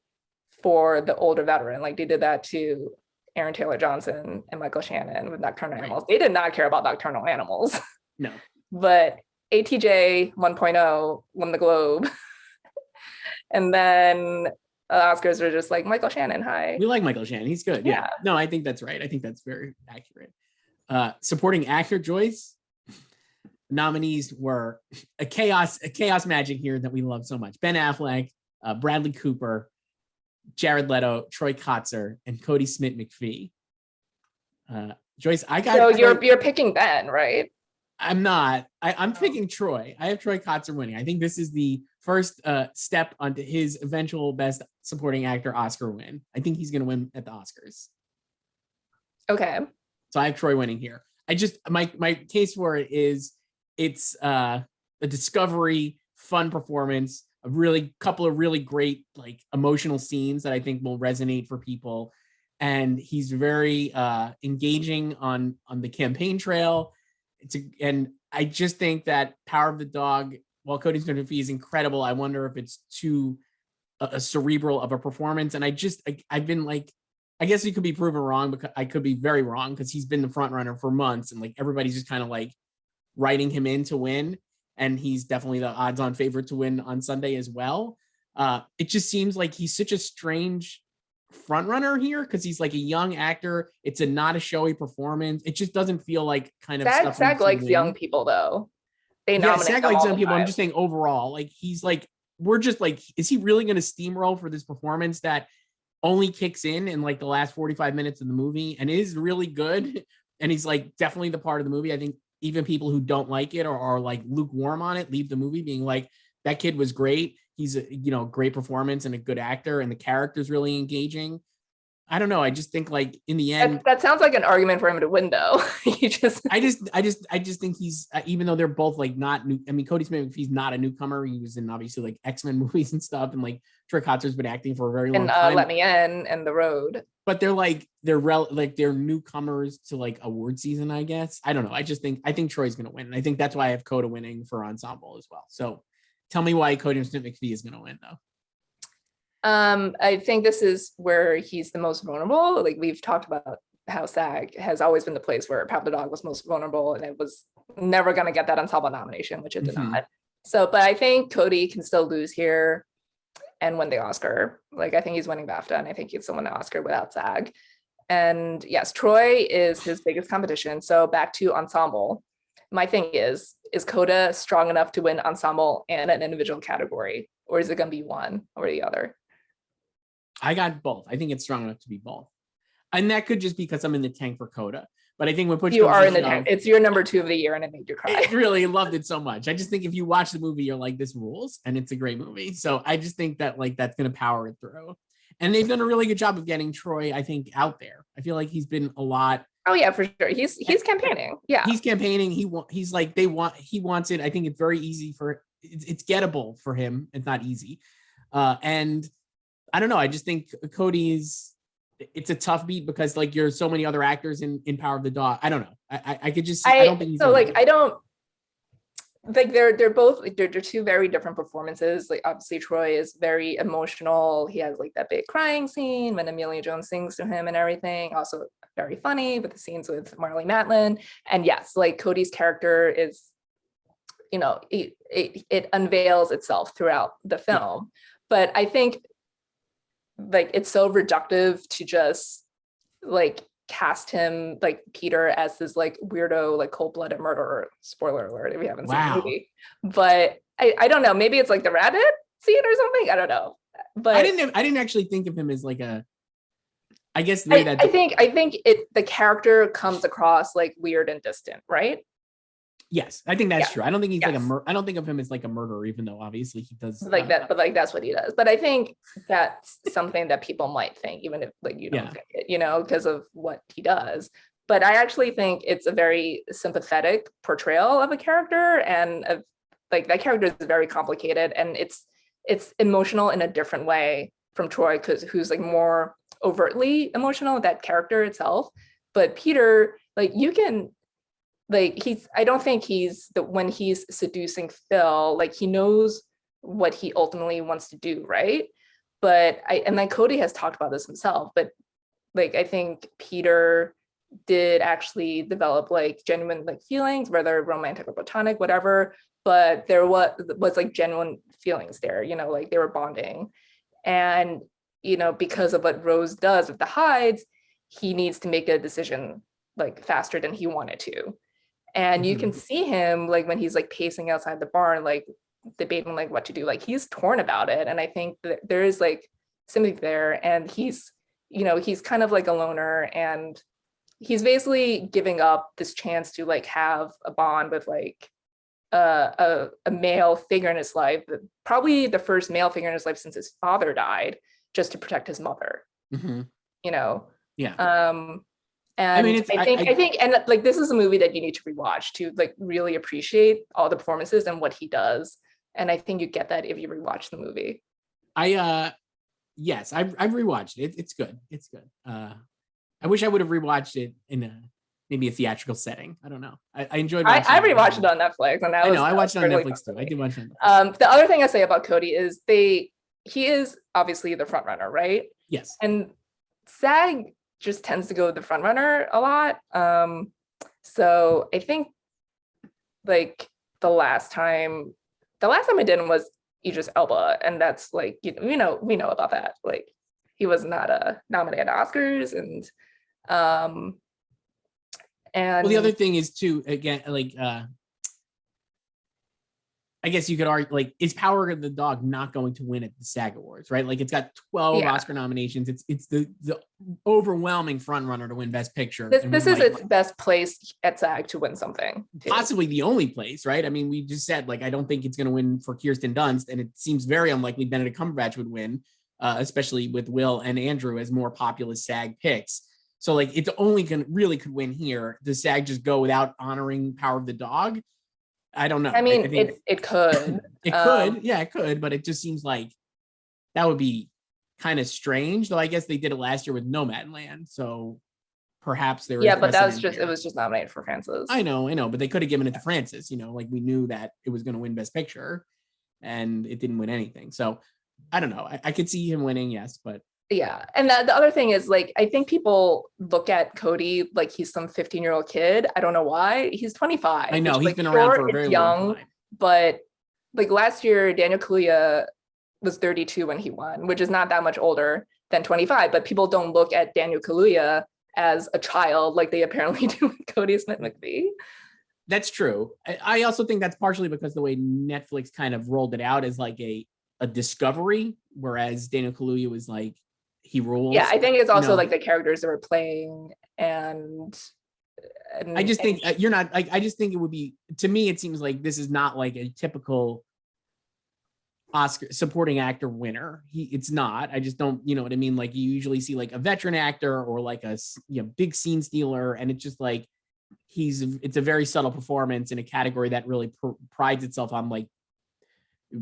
for the older veteran. Like they did that to Aaron Taylor Johnson and Michael Shannon with Nocturnal Right. Animals. They did not care about Nocturnal Animals. No. But ATJ 1.0 won the Globe. And then Oscars were just like, Michael Shannon, hi. We like Michael Shannon. He's good. Yeah. No, I think that's right. I think that's very accurate. Supporting actor, Joyce. Nominees were a chaos magic here that we love so much. Ben Affleck, Bradley Cooper, Jared Leto, Troy Kotsur, and Cody Smit-McPhee. Joyce, I got. So you're picking Ben, right? I'm not. I'm picking Troy. I have Troy Kotsur winning. I think this is the first step onto his eventual Best Supporting Actor Oscar win. I think he's going to win at the Oscars. Okay. So I have Troy winning here. I just my case for it is it's a discovery, fun performance, a really couple of really great like emotional scenes that I think will resonate for people, and he's very engaging on the campaign trail. And I just think that Power of the Dog, while Cody Smit-McPhee is incredible, I wonder if it's too a cerebral of a performance. And I've been like, I guess he could be proven wrong, because I could be very wrong, because he's been the front runner for months, and like everybody's just kind of like writing him in to win, and he's definitely the odds-on favorite to win on Sunday as well. It just seems like he's such a strange front runner here, because he's like a young actor. It's not a showy performance. It just doesn't feel like kind of stuff. SAG likes young people though. They nominate SAG likes young people. I'm just saying overall, like he's like, we're just like, is he really going to steamroll for this performance that only kicks in like the last 45 minutes of the movie and is really good? And he's like definitely the part of the movie. I think even people who don't like it or are like lukewarm on it leave the movie being like, that kid was great. He's a great performance and a good actor, and the character's really engaging. I don't know. I just think like in the end, that sounds like an argument for him to win though. I just think he's, even though they're both like not new. I mean, Cody Smit-McPhee's not a newcomer. He was in obviously like X-Men movies and stuff, and like Troy Kotsur's been acting for a very long time. Let Me In and The Road. But they're newcomers to like award season, I guess. I don't know. I think Troy's gonna win. And I think that's why I have Coda winning for ensemble as well. So tell me why Cody Smit-McPhee is gonna win though. I think this is where he's the most vulnerable. Like we've talked about how SAG has always been the place where Power of the Dog was most vulnerable, and it was never going to get that ensemble nomination, which it did not. So, but I think Cody can still lose here and win the Oscar. Like I think he's winning BAFTA, and I think he's the win the Oscar without SAG. And yes, Troy is his biggest competition. So back to ensemble. My thing is Coda strong enough to win ensemble and an individual category, or is it going to be one or the other? I got both. I think it's strong enough to be both. And that could just be because I'm in the tank for Coda. But I think when you are in the tank, it's your number 2 of the year, and it made you cry. I really loved it so much. I just think if you watch the movie, you're like, this rules, and it's a great movie. So I just think that like that's going to power it through. And they've done a really good job of getting Troy, I think, out there. I feel like he's been a lot. Oh yeah, for sure. He's campaigning. Yeah, he's campaigning. He wants it. I think it's very easy for it's gettable for him. It's not easy, and I don't know. I just think it's a tough beat because like you're so many other actors in Power of the Dog. I don't know. I could just I don't think he's so like I don't like they're both like they're 2 very different performances. Like obviously Troy is very emotional. He has like that big crying scene when Amelia Jones sings to him and everything. Also very funny with the scenes with Marlee Matlin. And yes, like Cody's character is, it unveils itself throughout the film. But I think like it's so reductive to just like cast him like Peter as this like weirdo like cold-blooded murderer. Spoiler alert if you haven't seen the movie. But I don't know, maybe it's like the rabbit scene or something, I don't know. But I didn't actually think of him as like I guess I think the character comes across like weird and distant, right? Yes, I think that's true. I don't think he's like I don't think of him as like a murderer, even though obviously he does like that. But like that's what he does. But I think that's something that people might think, even if like you don't think it, because of what he does. But I actually think it's a very sympathetic portrayal of a character, and like that character is very complicated, and it's emotional in a different way from Troy, who's like more overtly emotional, that character itself. But Peter, like you can. Like I don't think when he's seducing Phil, like he knows what he ultimately wants to do, right? But and like Cody has talked about this himself, but like I think Peter did actually develop like genuine like feelings, whether romantic or platonic, whatever, but there was like genuine feelings there, you know, like they were bonding. And you know, because of what Rose does with the hides, he needs to make a decision like faster than he wanted to. And you can see him like when he's like pacing outside the barn, like debating like what to do, like he's torn about it. And I think that there is like something there, and he's, you know, he's kind of like a loner, and he's basically giving up this chance to like have a bond with like a male figure in his life, probably the first male figure in his life since his father died, just to protect his mother. You know. And I mean, I think, and like this is a movie that you need to rewatch to like really appreciate all the performances and what he does. And I think you get that if you rewatch the movie. Yes, I've rewatched it. It's good. It's good. I wish I would have rewatched it in maybe a theatrical setting. I don't know. I enjoyed watching I rewatched it on Netflix, and I watched it on Netflix too. I did watch it. The other thing I say about Cody is he is obviously the front runner, right? Yes. And SAG just tends to go with the front runner a lot. So I think like the last time I did was Idris Elba, and that's like, you know, we know about that. Like he was not nominated at Oscars, and well, the other thing is too, again, like I guess you could argue, like, is Power of the Dog not going to win at the SAG Awards, right? Like, it's got 12 Oscar nominations. It's the overwhelming front runner to win Best Picture. This is its best place at SAG to win something. Too. Possibly the only place, right? I mean, we just said, like, I don't think it's going to win for Kirsten Dunst, and it seems very unlikely Benedict Cumberbatch would win, especially with Will and Andrew as more popular SAG picks. So, like, it's only really could win here. Does SAG just go without honoring Power of the Dog? I don't know. I mean, it could. It could. Yeah, it could. But it just seems like that would be kind of strange. Though I guess they did it last year with Nomadland. So perhaps there was. Yeah, but that was just, it was just nominated for Frances. I know. But they could have given it to Frances. You know, like we knew that it was going to win Best Picture and it didn't win anything. So I don't know. I could see him winning, yes, but. Yeah. And the other thing is, like, I think people look at Cody like he's some 15-year-old kid. I don't know why. He's 25. I know. He's like, been around for a very long time. But like last year, Daniel Kaluuya was 32 when he won, which is not that much older than 25. But people don't look at Daniel Kaluuya as a child like they apparently do with Cody Smit-McPhee. That's true. I also think that's partially because the way Netflix kind of rolled it out as like a discovery, whereas Daniel Kaluuya was like, he rules. Yeah, I think it's also like the characters that were playing, and I just think you're not like, I just think it would be, to me it seems like this is not like a typical Oscar supporting actor winner. It's not. I just don't, you know what I mean? Like you usually see like a veteran actor or like a big scene stealer, and it's just like it's a very subtle performance in a category that really prides itself on like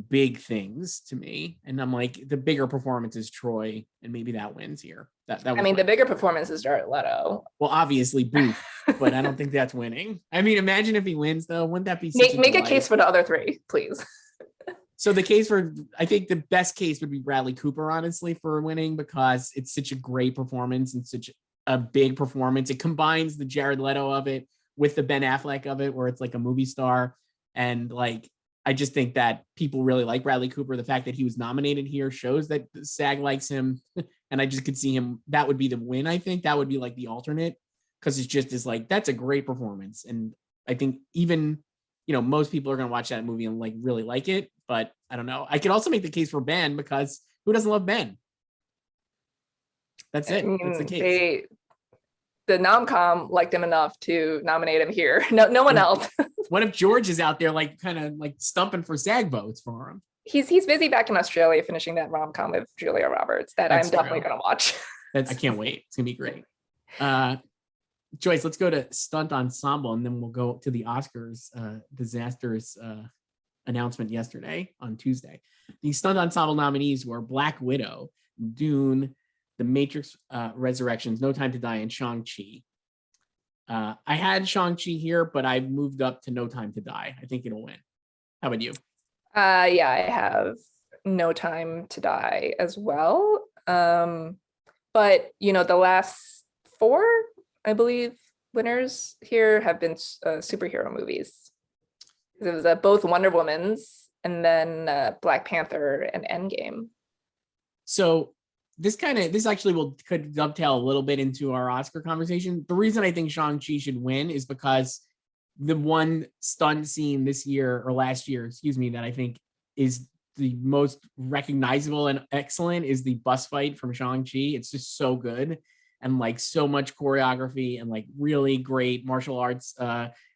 big things to me, and I'm like, the bigger performance is Troy, and maybe that wins here. I mean, the bigger performance is Jared Leto. Well, obviously Booth, but I don't think that's winning. I mean, imagine if he wins though. Wouldn't that be make a case for the other three, please? So the case for, I think the best case would be Bradley Cooper, honestly, for winning, because it's such a great performance and such a big performance. It combines the Jared Leto of it with the Ben Affleck of it, where it's like a movie star, and like, I just think that people really like Bradley Cooper. The fact that he was nominated here shows that SAG likes him. And I just could see him. That would be the win. I think that would be like the alternate, because it's just is like, that's a great performance. And I think even, you know, most people are going to watch that movie and like really like it. But I don't know. I could also make the case for Ben, because who doesn't love Ben? That's it. I mean, that's the case. The nom-com liked him enough to nominate him here. No one else. What if George is out there like kind of like stumping for SAG votes for him? He's busy back in Australia finishing that rom-com with Julia Roberts that I'm definitely going to watch. I can't wait. It's going to be great. Joyce, let's go to Stunt Ensemble, and then we'll go to the Oscars disasters announcement yesterday on Tuesday. The Stunt Ensemble nominees were Black Widow, Dune, The Matrix Resurrections, No Time to Die, and Shang-Chi. I had Shang-Chi here, but I moved up to No Time to Die. I think it'll win. How about you? Yeah, I have No Time to Die as well. But the last four, I believe, winners here have been superhero movies. It was both Wonder Woman's and then Black Panther and Endgame. So this actually could dovetail a little bit into our Oscar conversation. The reason I think Shang-Chi should win is because the one stunt scene this year or last year, excuse me, that I think is the most recognizable and excellent is the bus fight from Shang-Chi. It's just so good and like so much choreography and like really great martial arts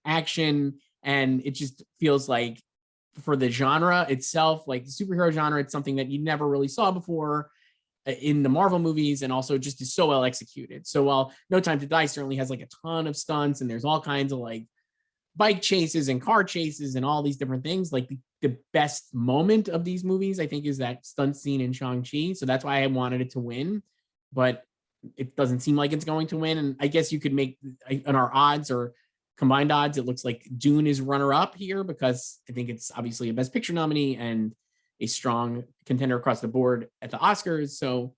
action. And it just feels like for the genre itself, like the superhero genre, it's something that you never really saw before in the Marvel movies, and also just is so well executed. So while No Time to Die certainly has like a ton of stunts and there's all kinds of like bike chases and car chases and all these different things, like the best moment of these movies, I think, is that stunt scene in Shang-Chi. So that's why I wanted it to win, but it doesn't seem like it's going to win. And I guess you could make on our odds or combined odds, it looks like Dune is runner up here because I think it's obviously a Best Picture nominee and a strong contender across the board at the Oscars. So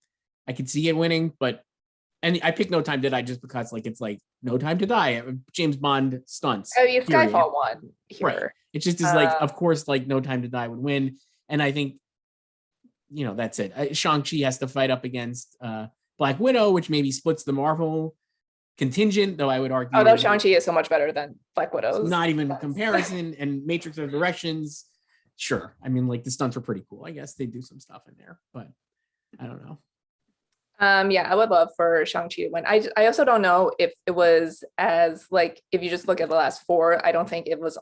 I could see it winning, and I picked No Time to Die just because like it's like No Time to Die, James Bond stunts. Oh, yeah, Skyfall won here. Right. It just is like, of course, like No Time to Die would win. And I think, that's it. Shang-Chi has to fight up against Black Widow, which maybe splits the Marvel contingent, though I would argue. Although Shang-Chi is so much better than Black Widow's. Not even comparison. And Matrix of Directions, sure. I mean, like the stunts were pretty cool. I guess they do some stuff in there, but I don't know. Yeah, I would love for Shang-Chi to win. I also don't know if it was as like, if you just look at the last four, I don't think it was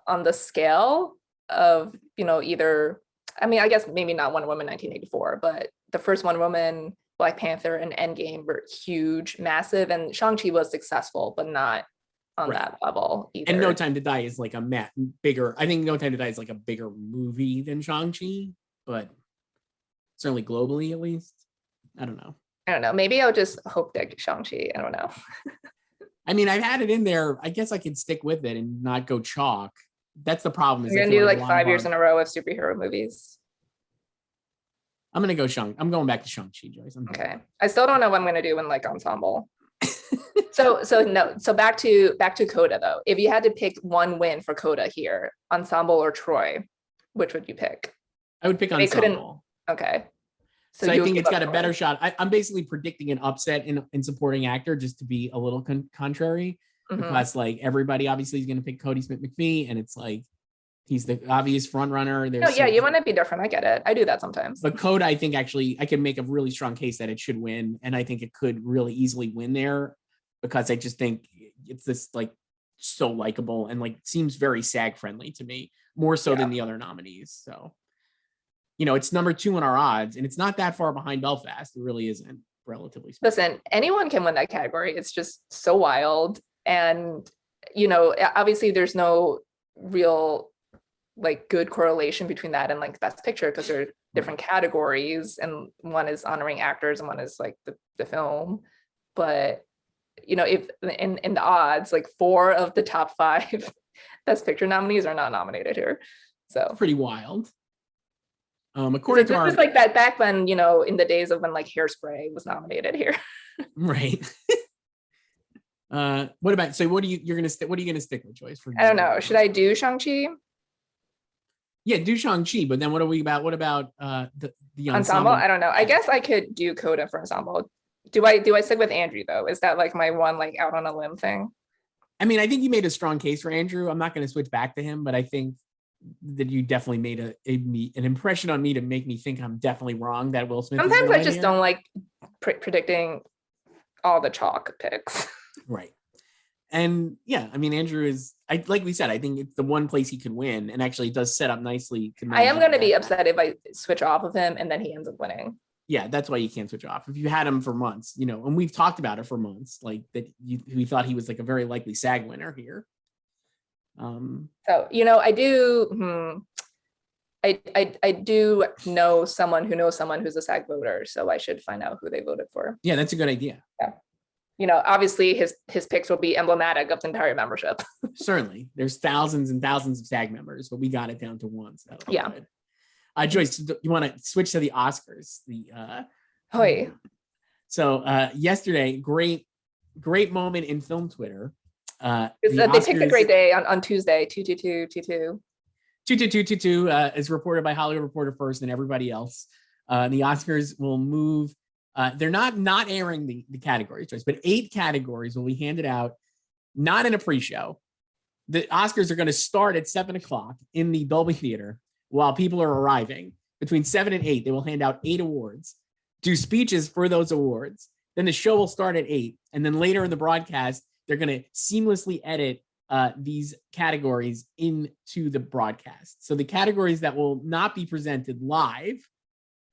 on the scale of, either, I mean, I guess maybe not Wonder Woman 1984, but the first Wonder Woman, Black Panther, and Endgame were huge, massive, and Shang-Chi was successful, but not on that level either. And No Time to Die is like bigger. I think No Time to Die is like a bigger movie than Shang-Chi, but certainly globally, at least. I don't know. Maybe I'll just hope that Shang-Chi. I don't know. I mean, I've had it in there. I guess I could stick with it and not go chalk. That's the problem. You're gonna do like 5 years in a row of superhero movies. I'm gonna go I'm going back to Shang-Chi, Joyce. Okay. I still don't know what I'm gonna do in like ensemble. So back to Coda though. If you had to pick one win for Coda here, ensemble or Troy, which would you pick? I would pick ensemble. Okay. So I think it's got a better shot. I'm basically predicting an upset in supporting actor just to be a little contrary, because like everybody obviously is going to pick Cody Smit-McPhee, and it's like he's the obvious front runner. You want to be different. I get it. I do that sometimes. But Coda, I think actually I can make a really strong case that it should win, and I think it could really easily win there because I just think it's this like so likable and like seems very SAG friendly to me, more so than the other nominees. So. It's number 2 in our odds, and it's not that far behind Belfast. It really isn't, relatively speaking. Listen, anyone can win that category. It's just so wild. And, obviously there's no real like good correlation between that and like Best Picture because they're different categories, and one is honoring actors and one is like the film. But, if in the odds, like 4 of the top 5 Best Picture nominees are not nominated here. So pretty wild. According to was like that back when, in the days of when like Hairspray was nominated here. Right. What about, so what are you going to stick with, Joyce? I don't know. Should I do Shang-Chi? Yeah, do Shang-Chi, but then what about the ensemble? I don't know. I guess I could do Coda for ensemble. Do I stick with Andrew though? Is that like my one like out on a limb thing? I mean, I think you made a strong case for Andrew. I'm not going to switch back to him, but I think that you definitely made an impression on me to make me think I'm definitely wrong that Will Smith. Sometimes I just don't like predicting all the chalk picks. Right. And yeah, I mean, Andrew is, like we said, I think it's the one place he could win, and actually does set up nicely. I am going to be upset if I switch off of him and then he ends up winning. Yeah, that's why you can't switch off. If you had him for months, and we've talked about it for months, like that we thought he was like a very likely SAG winner here. So I do I do know someone who knows someone who's a SAG voter, so I should find out who they voted for. Yeah, that's a good idea. Yeah, obviously his picks will be emblematic of the entire membership. Certainly, there's thousands and thousands of SAG members, but we got it down to one. So yeah. Joyce, you want to switch to the Oscars? So yesterday, great moment in film Twitter. They picked a great day on Tuesday, 22222. 22222 is reported by Hollywood Reporter first and everybody else. The Oscars will move. They're not airing the categories, Joyce, but 8 categories will be handed out, not in a pre-show. The Oscars are going to start at 7 o'clock in the Dolby Theater while people are arriving. Between 7 and 8, they will hand out 8 awards, do speeches for those awards. Then the show will start at 8. And then later in the broadcast, they're going to seamlessly edit these categories into the broadcast. So the categories that will not be presented live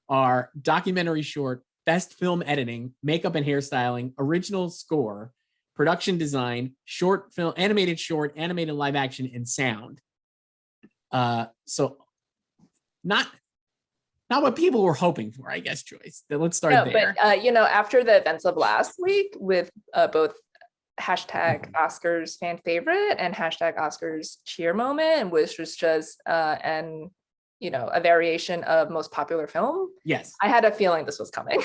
are documentary short, best film editing, makeup and hairstyling, original score, production design, short film, animated short, animated live action, and sound. So not what people were hoping for, I guess, Joyce. Let's start there. But after the events of last week with both hashtag Oscars fan favorite and hashtag Oscars cheer moment, which was just a variation of most popular film. Yes, I had a feeling this was coming.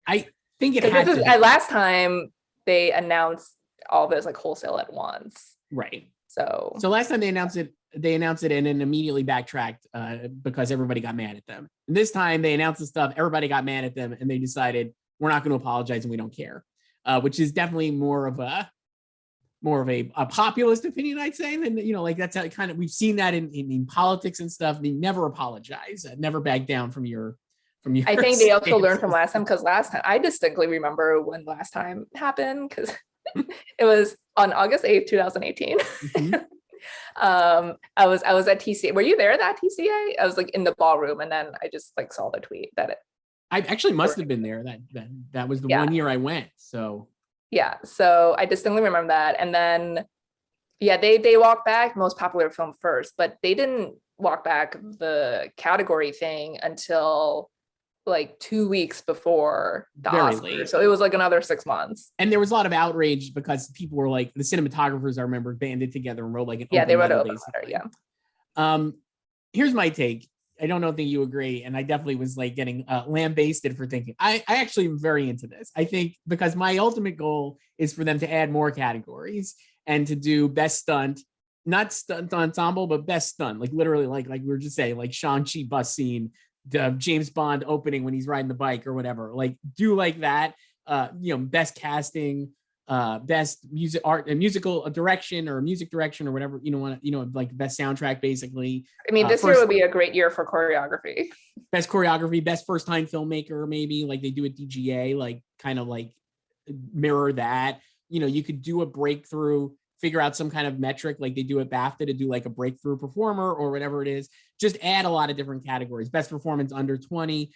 I think it had to. Last time they announced all this like wholesale at once, right? So last time they announced it and then immediately backtracked because everybody got mad at them. And this time they announced the stuff, everybody got mad at them, and they decided we're not going to apologize and we don't care, which is definitely more of a populist opinion, I'd say. And that's how kind of we've seen that in politics and stuff. They never apologize, never back down from your. I think they also learned from last time, because last time I distinctly remember when last time happened, because it was on August 8th, 2018. Mm-hmm. I was at TCA. Were you there at that TCA? I was like in the ballroom, and then I just like saw the tweet that I actually must have been there. That was the 1 year I went. So yeah, so I distinctly remember that. And then they walked back most popular film first, but they didn't walk back the category thing until like 2 weeks before the Oscars. So it was like another 6 months. And there was a lot of outrage because people were like, the cinematographers, I remember, banded together and wrote like an they wrote an open letter. Here's my take. I don't think you agree, and I definitely was like getting lambasted for thinking. I actually am very into this. I think because my ultimate goal is for them to add more categories and to do best stunt, not stunt ensemble, but best stunt, like literally like we were just saying, like Shang-Chi bus scene, the James Bond opening when he's riding the bike or whatever, like do like that, best casting, best music art and musical direction or music direction or whatever, like best soundtrack, basically. I mean, this year would be a great year for choreography. Best choreography, best first time filmmaker, maybe like they do at DGA, like kind of like mirror that. You could do a breakthrough, figure out some kind of metric like they do at BAFTA to do like a breakthrough performer or whatever it is. Just add a lot of different categories. Best performance under 20,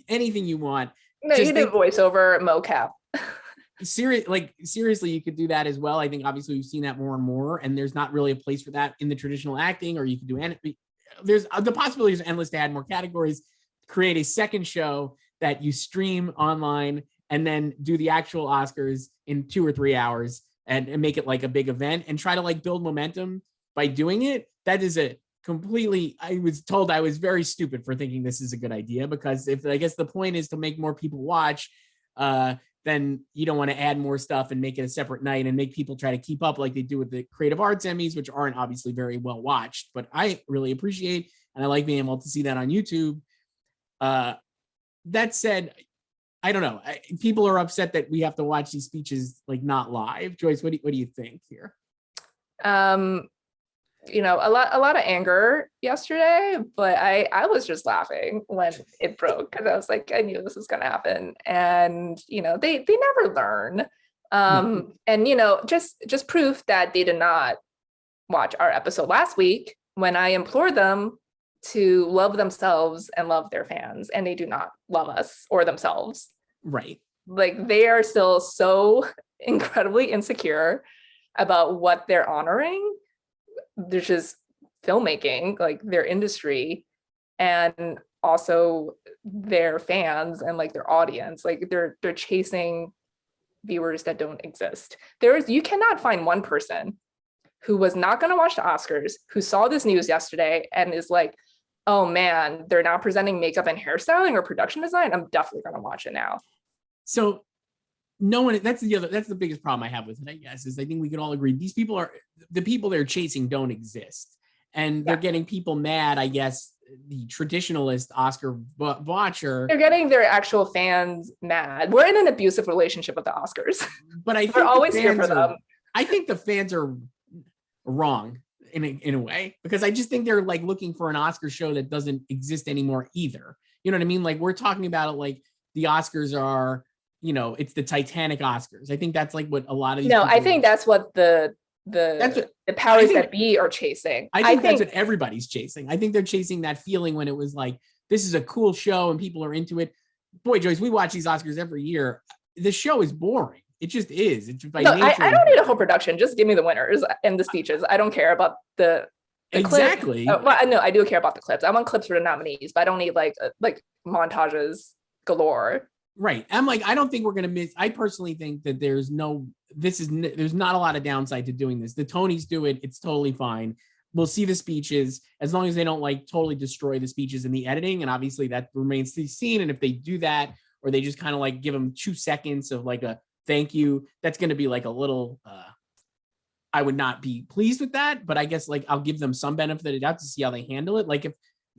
anything you want. No, you do voiceover, mocap. Seriously, you could do that as well. I think obviously we've seen that more and more, and there's not really a place for that in the traditional acting, or you could do there's the possibilities are endless to add more categories, create a second show that you stream online, and then do the actual Oscars in 2 or 3 hours and make it like a big event and try to like build momentum by doing it. That is I was told I was very stupid for thinking this is a good idea, because if I guess the point is to make more people watch, then you don't want to add more stuff and make it a separate night and make people try to keep up like they do with the Creative Arts Emmys, which aren't obviously very well watched, but I really appreciate, and I like being able to see that on YouTube. That said, I don't know. People are upset that we have to watch these speeches like not live. Joyce, what do you think here? A lot of anger yesterday, but I was just laughing when it broke, because I was like, I knew this was going to happen, and they never learn, and just proof that they did not watch our episode last week when I implored them to love themselves and love their fans, and they do not love us or themselves. Right. Like they are still so incredibly insecure about what they're honoring. There's just filmmaking, like their industry, and also their fans and like their audience. Like they're chasing viewers that don't exist. You cannot find one person who was not going to watch the Oscars, who saw this news yesterday and is like, oh man, they're now presenting makeup and hairstyling or production design, I'm definitely going to watch it now. So no one, that's the biggest problem I have with it, I guess, is I think we can all agree the people they're chasing don't exist. And they're getting people mad, I guess, the traditionalist Oscar watcher. They're getting their actual fans mad. We're in an abusive relationship with the Oscars. But I think we're always here for them. I think the fans are wrong in a way, because I just think they're like looking for an Oscar show that doesn't exist anymore either. You know what I mean? Like we're talking about it like the Oscars are, it's the Titanic Oscars. I think that's like what a lot of these I think that's what the powers that be are chasing. I think that's what everybody's chasing. I think they're chasing that feeling when it was like, this is a cool show and people are into it. Boy, Joyce, we watch these Oscars every year. The show is boring. It just is. It's by nature. I don't need a whole production. Just give me the winners and the speeches. I don't care about the exactly. Well, no, I do care about the clips. I want clips for the nominees, but I don't need like montages galore. Right. I'm like, I don't think we're going to miss. I personally think that there's not a lot of downside to doing this. The Tonys do it. It's totally fine. We'll see the speeches as long as they don't like totally destroy the speeches in the editing. And obviously that remains to be seen. And if they do that, or they just kind of like give them 2 seconds of like a thank you, that's going to be like a little, I would not be pleased with that, but I guess like I'll give them some benefit of the doubt to see how they handle it. Like if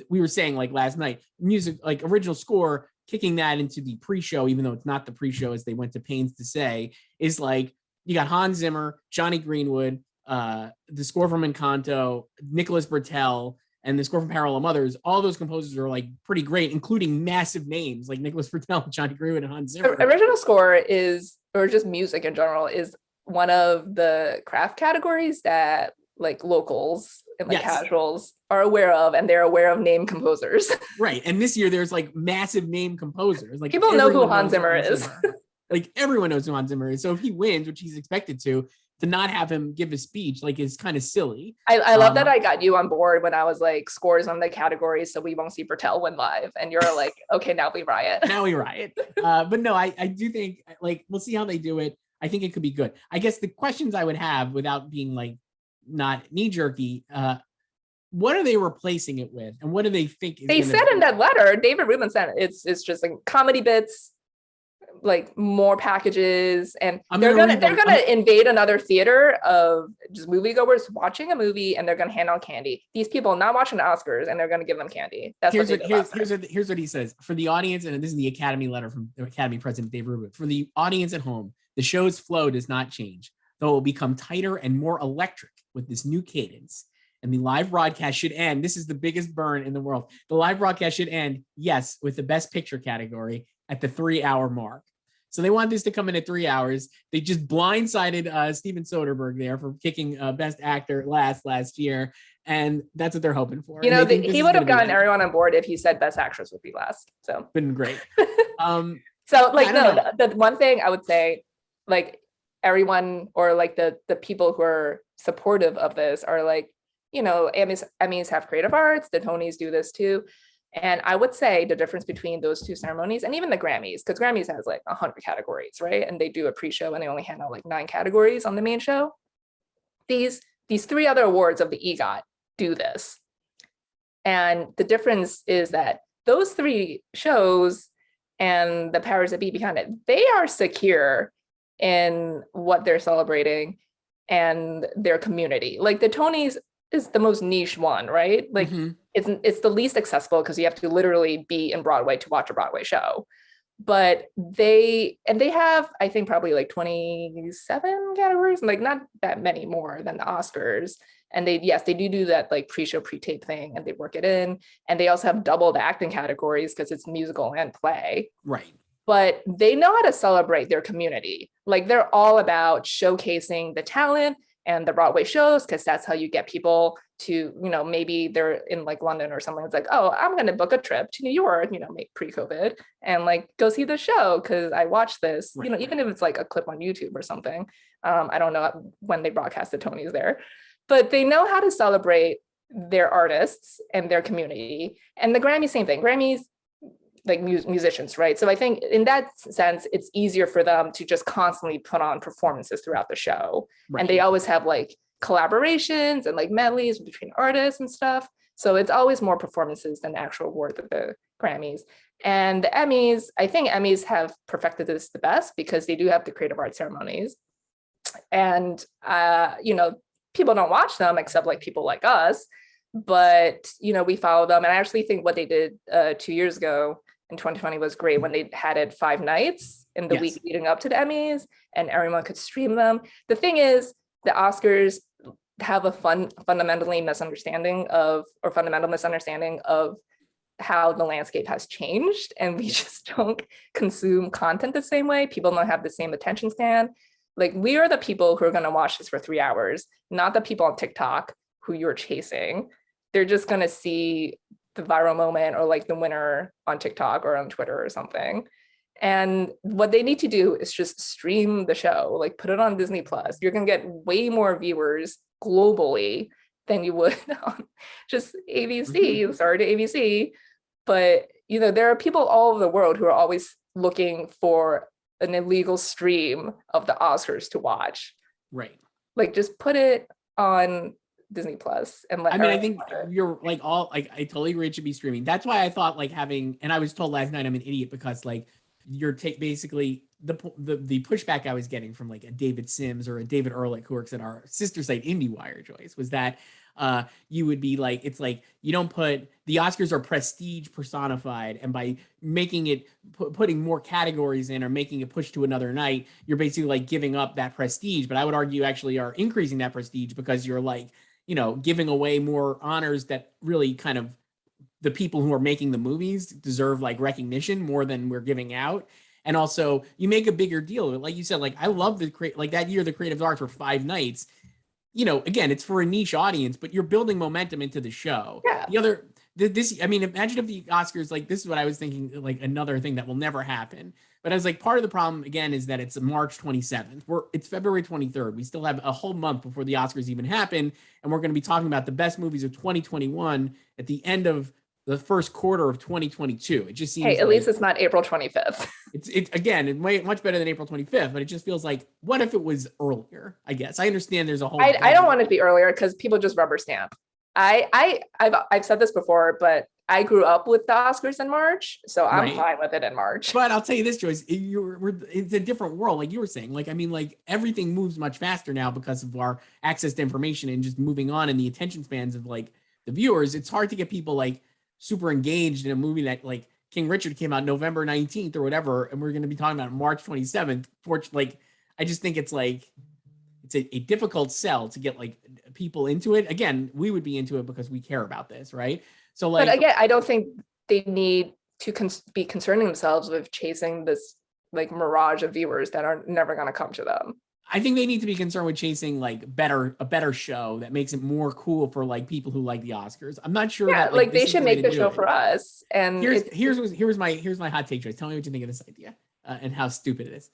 we were saying like last night, music, like original score, kicking that into the pre-show, even though it's not the pre-show as they went to pains to say, is like, you got Hans Zimmer, Johnny Greenwood, the score from Encanto, Nicholas Bertel, and the score from Parallel Mothers. All those composers are like pretty great, including massive names like Nicholas Bertel, Johnny Greenwood, and Hans Zimmer. Original score is, or just music in general, is one of the craft categories that like locals and like casuals are aware of, and they're aware of name composers. Right. And this year there's like massive name composers. Like people know who Hans Zimmer is. Like everyone knows who Hans Zimmer is. So if he wins, which he's expected to not have him give a speech, like, is kind of silly. I love that I got you on board when I was like, scores on the categories so we won't see Bertel win live. And you're like, okay, now we riot. Now we riot. But no, I do think like, we'll see how they do it. I think it could be good. I guess the questions I would have, without being like not knee jerky, what are they replacing it with? And what do they think? They said in that letter, David Rubin said it's just like comedy bits, like more packages, and they're gonna invade another theater of just moviegoers watching a movie, and they're gonna hand out candy. These people not watching the Oscars, and they're gonna give them candy. That's here's what he says for the audience, and this is the Academy letter from the Academy President Dave Rubin. For the audience at home, the show's flow does not change, though it will become tighter and more electric with this new cadence. And the live broadcast should end. This is the biggest burn in the world. The live broadcast should end, yes, with the Best Picture category at the 3-hour mark. So they want this to come in at 3 hours. They just blindsided Steven Soderbergh there for kicking Best Actor last year. And that's what they're hoping for. You know, he would have gotten everyone on board if he said Best Actress would be last. So been great. So like, no, the one thing I would say, like everyone, or like the people who are supportive of this are like, you know, Emmys have creative arts, the Tonys do this too. And I would say the difference between those two ceremonies, and even the Grammys, because Grammys has like 100 categories, right? And they do a pre-show and they only hand out like 9 categories on the main show. These 3 other awards of the EGOT do this. And the difference is that those 3 shows and the powers that be behind it, they are secure in what they're celebrating and their community. Like the Tonys is the most niche one, right? Like it's the least accessible because you have to literally be in Broadway to watch a Broadway show. But they have, I think, probably like 27 categories, like not that many more than the Oscars. And they do that like pre-show, pre-tape thing, and they work it in. And they also have double the acting categories because it's musical and play. Right. But they know how to celebrate their community. Like they're all about showcasing the talent and the Broadway shows, because that's how you get people to, you know, maybe they're in like London or something. It's like, oh, I'm going to book a trip to New York, you know, pre-COVID, and like go see the show because I watched this, you know, even if it's like a clip on YouTube or something. I don't know when they broadcast the Tonys there, but they know how to celebrate their artists and their community. And the Grammys, same thing. Grammys, like musicians, right? So I think in that sense, it's easier for them to just constantly put on performances throughout the show. Right. And they always have like collaborations and like medleys between artists and stuff. So it's always more performances than the actual award that the Grammys. And the Emmys, I think Emmys have perfected this the best because they do have the creative arts ceremonies. And, people don't watch them except like people like us, but, we follow them. And I actually think what they did 2 years ago in 2020 was great when they had it 5 nights in the week leading up to the Emmys and everyone could stream them. The thing is, the Oscars have a fundamental misunderstanding of how the landscape has changed, and we just don't consume content the same way. People don't have the same attention span. Like, we are the people who are going to watch this for 3 hours, not the people on TikTok who you're chasing. They're just going to see the viral moment or like the winner on TikTok or on Twitter or something. And what they need to do is just stream the show, like put it on Disney Plus. You're going to get way more viewers globally than you would on just ABC. Sorry to ABC. But, there are people all over the world who are always looking for an illegal stream of the Oscars to watch. Right. Like, just put it on Disney Plus and let. I think you're like I totally agree it should be streaming. That's why I thought like having, and I was told last night I'm an idiot because like you're basically the pushback I was getting from like a David Sims or a David Ehrlich who works at our sister site IndieWire, Joyce, was that you would be like, it's like you don't put, the Oscars are prestige personified, and by making it putting more categories in or making it push to another night, you're basically like giving up that prestige. But I would argue you actually are increasing that prestige because you're like, giving away more honors that really kind of the people who are making the movies deserve like recognition more than we're giving out. And also you make a bigger deal. Like you said, like I love like that year, the creative arts were 5 nights. Again, it's for a niche audience, but you're building momentum into the show. Yeah. Imagine if the Oscars, like, this is what I was thinking, like another thing that will never happen. But I was like, part of the problem again is that it's March 27th. It's February 23rd. We still have a whole month before the Oscars even happen. And we're going to be talking about the best movies of 2021 at the end of the first quarter of 2022. It just seems at least it's not April 25th. It's again, way much better than April 25th, but it just feels like, what if it was earlier? I guess I understand there's a whole. I don't want it to be earlier because people just rubber stamp. I've said this before, but I grew up with the Oscars in March, so I'm fine with it in March. But I'll tell you this, Joyce, it's a different world, like you were saying. Like, everything moves much faster now because of our access to information and just moving on and the attention spans of like the viewers. It's hard to get people like super engaged in a movie that like King Richard came out November 19th or whatever, and we're going to be talking about March 27th. Like, I just think it's like, it's a difficult sell to get like people into it. Again, we would be into it because we care about this, right? So like, but again, I don't think they need to be concerning themselves with chasing this like mirage of viewers that are never going to come to them. I think they need to be concerned with chasing like a better show that makes it more cool for like people who like the Oscars. I'm not sure. Yeah, that, like they should make the show for us. And here's my hot take, Joyce. Tell me what you think of this idea and how stupid it is.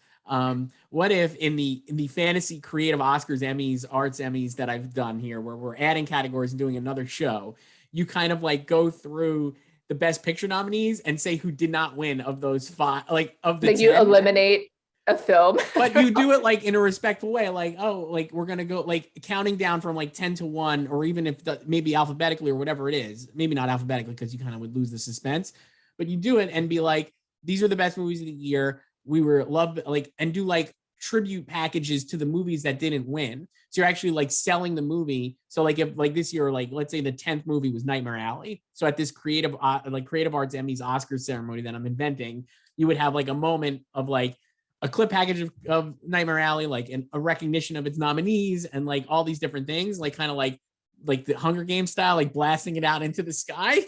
What if in the fantasy creative Oscars, Emmys, arts Emmys that I've done here, where we're adding categories and doing another show, you kind of like go through the best picture nominees and say who did not win of those 5, like of the 10. You eliminate a film. But you do it like in a respectful way, like, oh, like we're gonna go like counting down from like 10 to 1, or even if maybe alphabetically or whatever it is, maybe not alphabetically because you kind of would lose the suspense, but you do it and be like, these are the best movies of the year. We were loved, like, and do like tribute packages to the movies that didn't win. So you're actually like selling the movie. So like if like this year, like let's say the 10th movie was Nightmare Alley. So at this creative arts Emmys Oscars ceremony that I'm inventing, you would have like a moment of like a clip package of Nightmare Alley, like a recognition of its nominees and like all these different things, like kind of like the Hunger Games style, like blasting it out into the sky.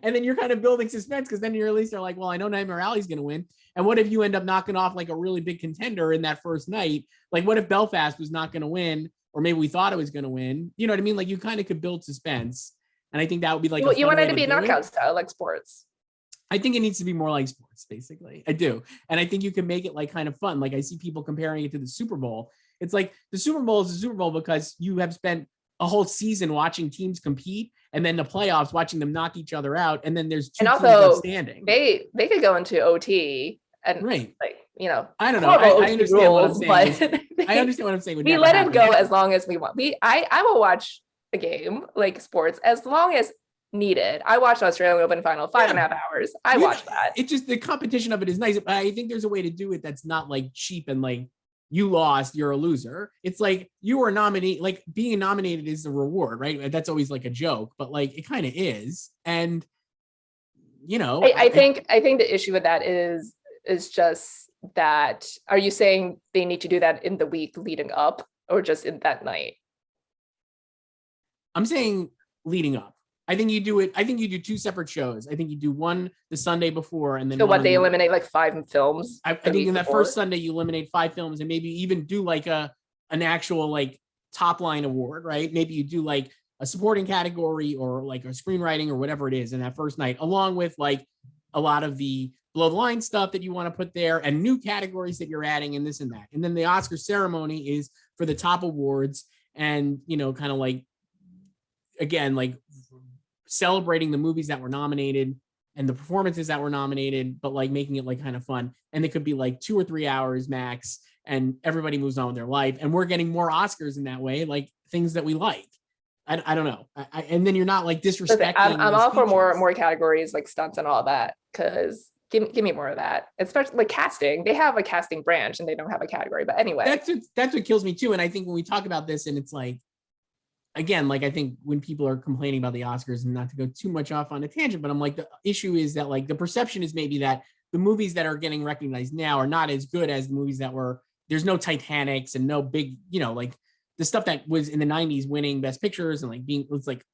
And then you're kind of building suspense because then you're at least are like, well, I know Nightmare Alley's going to win. And what if you end up knocking off like a really big contender in that first night? Like what if Belfast was not going to win, or maybe we thought it was going to win? You know what I mean? Like you kind of could build suspense. And I think that would be like, you want it to be knockout style, like sports. I think it needs to be more like sports, basically. I do. And I think you can make it like kind of fun. Like I see people comparing it to the Super Bowl. It's like the Super Bowl is the Super Bowl because you have spent a whole season watching teams compete, and then the playoffs watching them knock each other out. And then there's two teams outstanding. They could go into OT and right. Like, you know, I don't know. I understand what I'm saying. I understand what I'm saying. We let it go as long as we want. I will watch a game like sports as long as needed. I watched Australian Open final 5.5 hours. I watched that. It's just the competition of it is nice. I think there's a way to do it that's not like cheap and like you lost, you're a loser. It's like you were nominated, like being nominated is the reward, right? That's always like a joke, but like it kind of is. And you know, I think the issue with that is just that, are you saying they need to do that in the week leading up or just in that night? I'm saying leading up. I think you do it. I think you do two separate shows. I think you do one the Sunday before, and then so what they eliminate like 5 films. I think in that first Sunday you eliminate 5 films, and maybe even do like an actual like top line award, right? Maybe you do like a supporting category or like a screenwriting or whatever it is in that first night, along with like a lot of the below the line stuff that you want to put there and new categories that you're adding and this and that. And then the Oscar ceremony is for the top awards, and you know, kind of like again like celebrating the movies that were nominated and the performances that were nominated, but like making it like kind of fun. And it could be like 2 or 3 hours max, and everybody moves on with their life. And we're getting more Oscars in that way, like things that we like. I don't know. And then you're not like disrespecting. I'm all for more categories like stunts and all that, because give me more of that. Especially like casting. They have a casting branch and they don't have a category. But anyway, that's what kills me too. And I think when we talk about this, and it's like, again, like I think when people are complaining about the Oscars, and not to go too much off on a tangent, but I'm like, the issue is that like the perception is maybe that the movies that are getting recognized now are not as good as the movies that were. There's no Titanics and no big, you know, like the stuff that was in the 90s winning best pictures and like being, it's like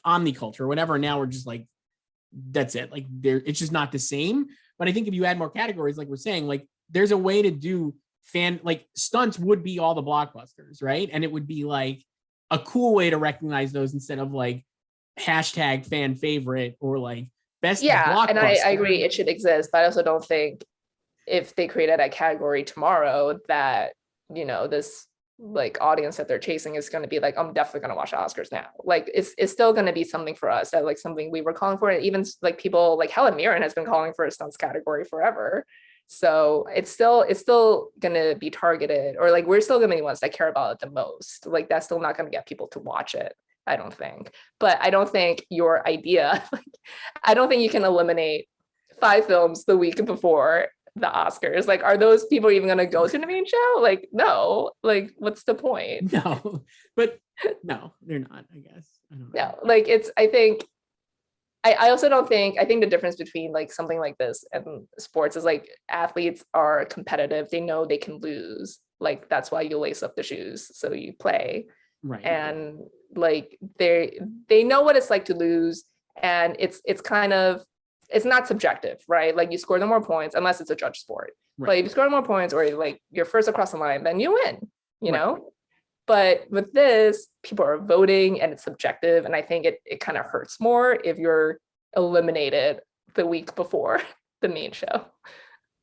omniculture or whatever. Now we're just like, that's it. Like it's just not the same. But I think if you add more categories, like we're saying, like there's a way to do like stunts would be all the blockbusters, right? And it would be like a cool way to recognize those instead of like hashtag fan favorite or like best blockbuster. And I agree it should exist, but I also don't think if they created a category tomorrow that, you know, this like audience that they're chasing is going to be like, I'm definitely going to watch the Oscars now. Like it's still going to be something for us, that like something we were calling for. And even like people like Helen Mirren has been calling for a stunts category forever. So it's still going to be targeted, or like we're still going to be the ones that care about it the most. Like that's still not going to get people to watch it, I don't think. But I don't think your idea, like, I don't think you can eliminate 5 films the week before the Oscars. Like, are those people even going to go to the main show? Like, no. Like, what's the point? No, but no, they're not, I guess. I don't know. No, like I also don't think, I think the difference between like something like this and sports is like athletes are competitive. They know they can lose. Like that's why you lace up the shoes, so you play. Right. And like they know what it's like to lose. And it's kind of, it's not subjective, right? Like you score the more points, unless it's a judge sport. Right. But if you score more points or like you're first across the line, then you win, you know? But with this, people are voting and it's subjective. And I think it kind of hurts more if you're eliminated the week before the main show.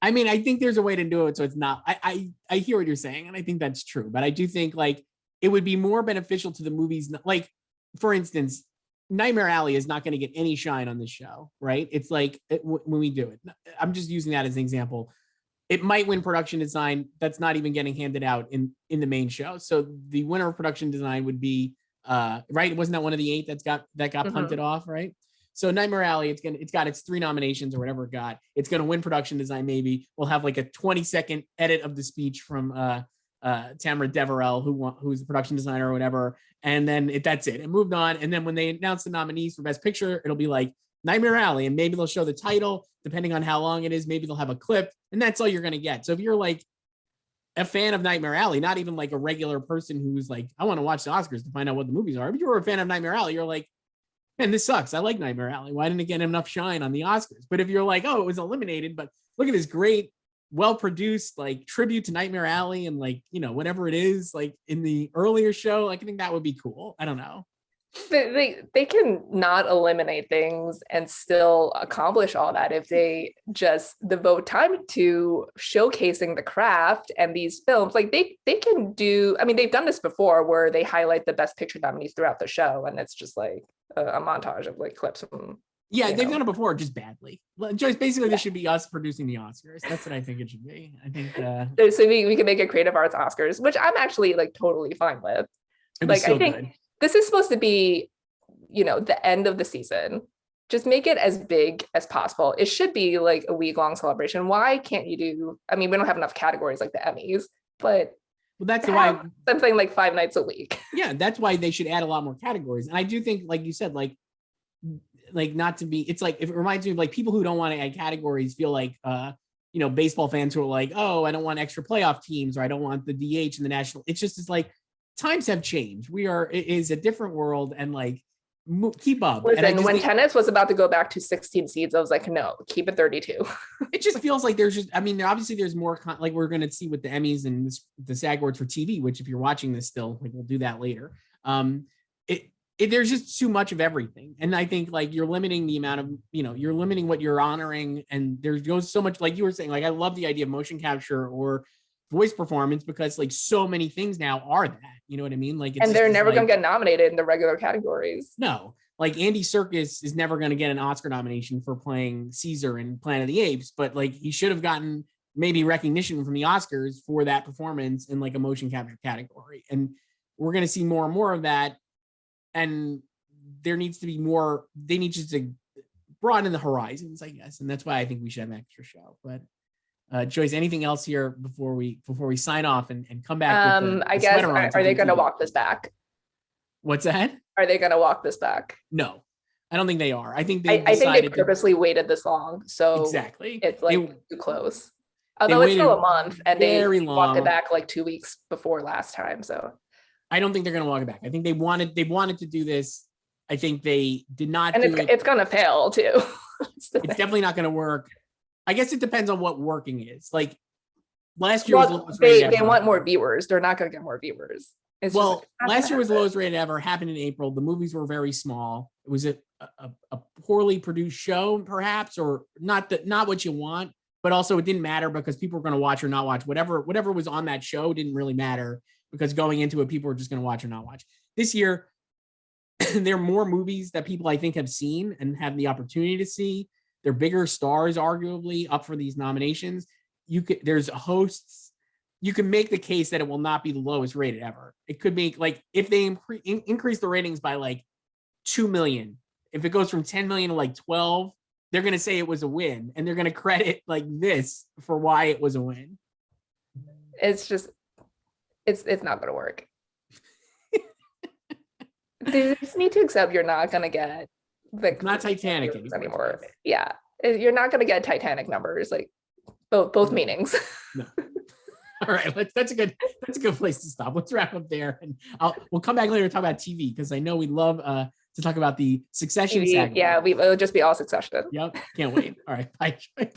I mean, I think there's a way to do it so it's not, I hear what you're saying, and I think that's true. But I do think like it would be more beneficial to the movies. Like, for instance, Nightmare Alley is not going to get any shine on this show, right? It's like when we do it, I'm just using that as an example. It might win production design. That's not even getting handed out in the main show. So the winner of production design would be right. Wasn't that one of the 8 that got punted off, right? So Nightmare Alley, it's got its 3 nominations or whatever it got. It's going to win production design. Maybe we'll have like a 20-second edit of the speech from Tamara Deverell, who's the production designer or whatever. And then that's it. It moved on. And then when they announce the nominees for Best Picture, it'll be like Nightmare Alley, and maybe they'll show the title depending on how long it is. Maybe they'll have a clip, and that's all you're going to get. So if you're like a fan of Nightmare Alley, not even like a regular person who's like, I want to watch the Oscars to find out what the movies are. If you're a fan of Nightmare Alley, you're like, man, this sucks. I like Nightmare Alley. Why didn't it get enough shine on the Oscars? But if you're like, oh, it was eliminated, but look at this great, well-produced like tribute to Nightmare Alley, and like, you know, whatever it is, like in the earlier show, like I think that would be cool. I don't know. They can not eliminate things and still accomplish all that if they just devote time to showcasing the craft and these films. Like they can do, I mean, they've done this before where they highlight the Best Picture nominees throughout the show, and it's just like a montage of like clips from. Yeah, they've done it before, just badly. Joyce, basically, this should be us producing the Oscars. That's what I think it should be. I think so we can make a creative arts Oscars, which I'm actually like totally fine with. Like, I think this is supposed to be the end of the season, just make it as big as possible. It should be like a week-long celebration. Why can't you do, I mean, we don't have enough categories like the Emmys, but that's why something like 5 nights a week. Yeah, that's why they should add a lot more categories. And I do think, like you said, like not to be, it's like, it reminds me of like people who don't want to add categories feel like, baseball fans who are like, oh, I don't want extra playoff teams, or I don't want the DH and the national. It's like times have changed. It is a different world, and like keep up. Listen, when tennis was about to go back to 16 seeds, I was like, no, keep it 32. It just feels like obviously there's more, like we're going to see with the Emmys and the SAG Awards for TV, which if you're watching this still, like we'll do that later. There's just too much of everything. And I think like you're limiting the amount of, you're limiting what you're honoring. And there goes so much, like you were saying, like, I love the idea of motion capture or voice performance, because like so many things now are that, you know what I mean? Like, and they're never going to get nominated in the regular categories. No, like Andy Serkis is never going to get an Oscar nomination for playing Caesar in Planet of the Apes, but like he should have gotten maybe recognition from the Oscars for that performance in like a motion capture category. And we're going to see more and more of that. And there needs to be more, they need just to broaden the horizons, I guess. And that's why I think we should have an extra show. But Joyce, anything else here before we sign off and come back? With I guess, are they going to walk this back? What's that? Are they going to walk this back? No, I don't think they are. I think I think they purposely waited this long. So exactly, it's like too close. Although it's still a month, and they walked it back like 2 weeks before last time. So I don't think they're going to walk it back. I think they wanted to do this. I think they did not. And it's going to fail too. It's definitely not going to work. I guess it depends on what working is. Like last year was the lowest rated ever. They want more viewers. They're not going to get more viewers. Last year was the lowest rated ever. Happened in April. The movies were very small. It was a poorly produced show, perhaps, or not what you want. But also, it didn't matter because people were going to watch or not watch. Whatever was on that show didn't really matter, because going into it, people were just going to watch or not watch. This year, there are more movies that people, I think, have seen and have the opportunity to see. They're bigger stars, arguably, up for these nominations. There's hosts. You can make the case that it will not be the lowest rated ever. It could be like, if they increase the ratings by like 2 million, if it goes from 10 million to like 12, they're going to say it was a win, and they're going to credit like this for why it was a win. It's just, it's not going to work. They just need to accept you're not going to get not Titanic anymore. Yeah, you're not going to get Titanic numbers, like both meanings. No. All right, that's a good place to stop. Let's wrap up there, and we'll come back later to talk about TV, because I know we love to talk about the Succession. TV, yeah, it'll just be all Succession. Yep, can't wait. All right, bye.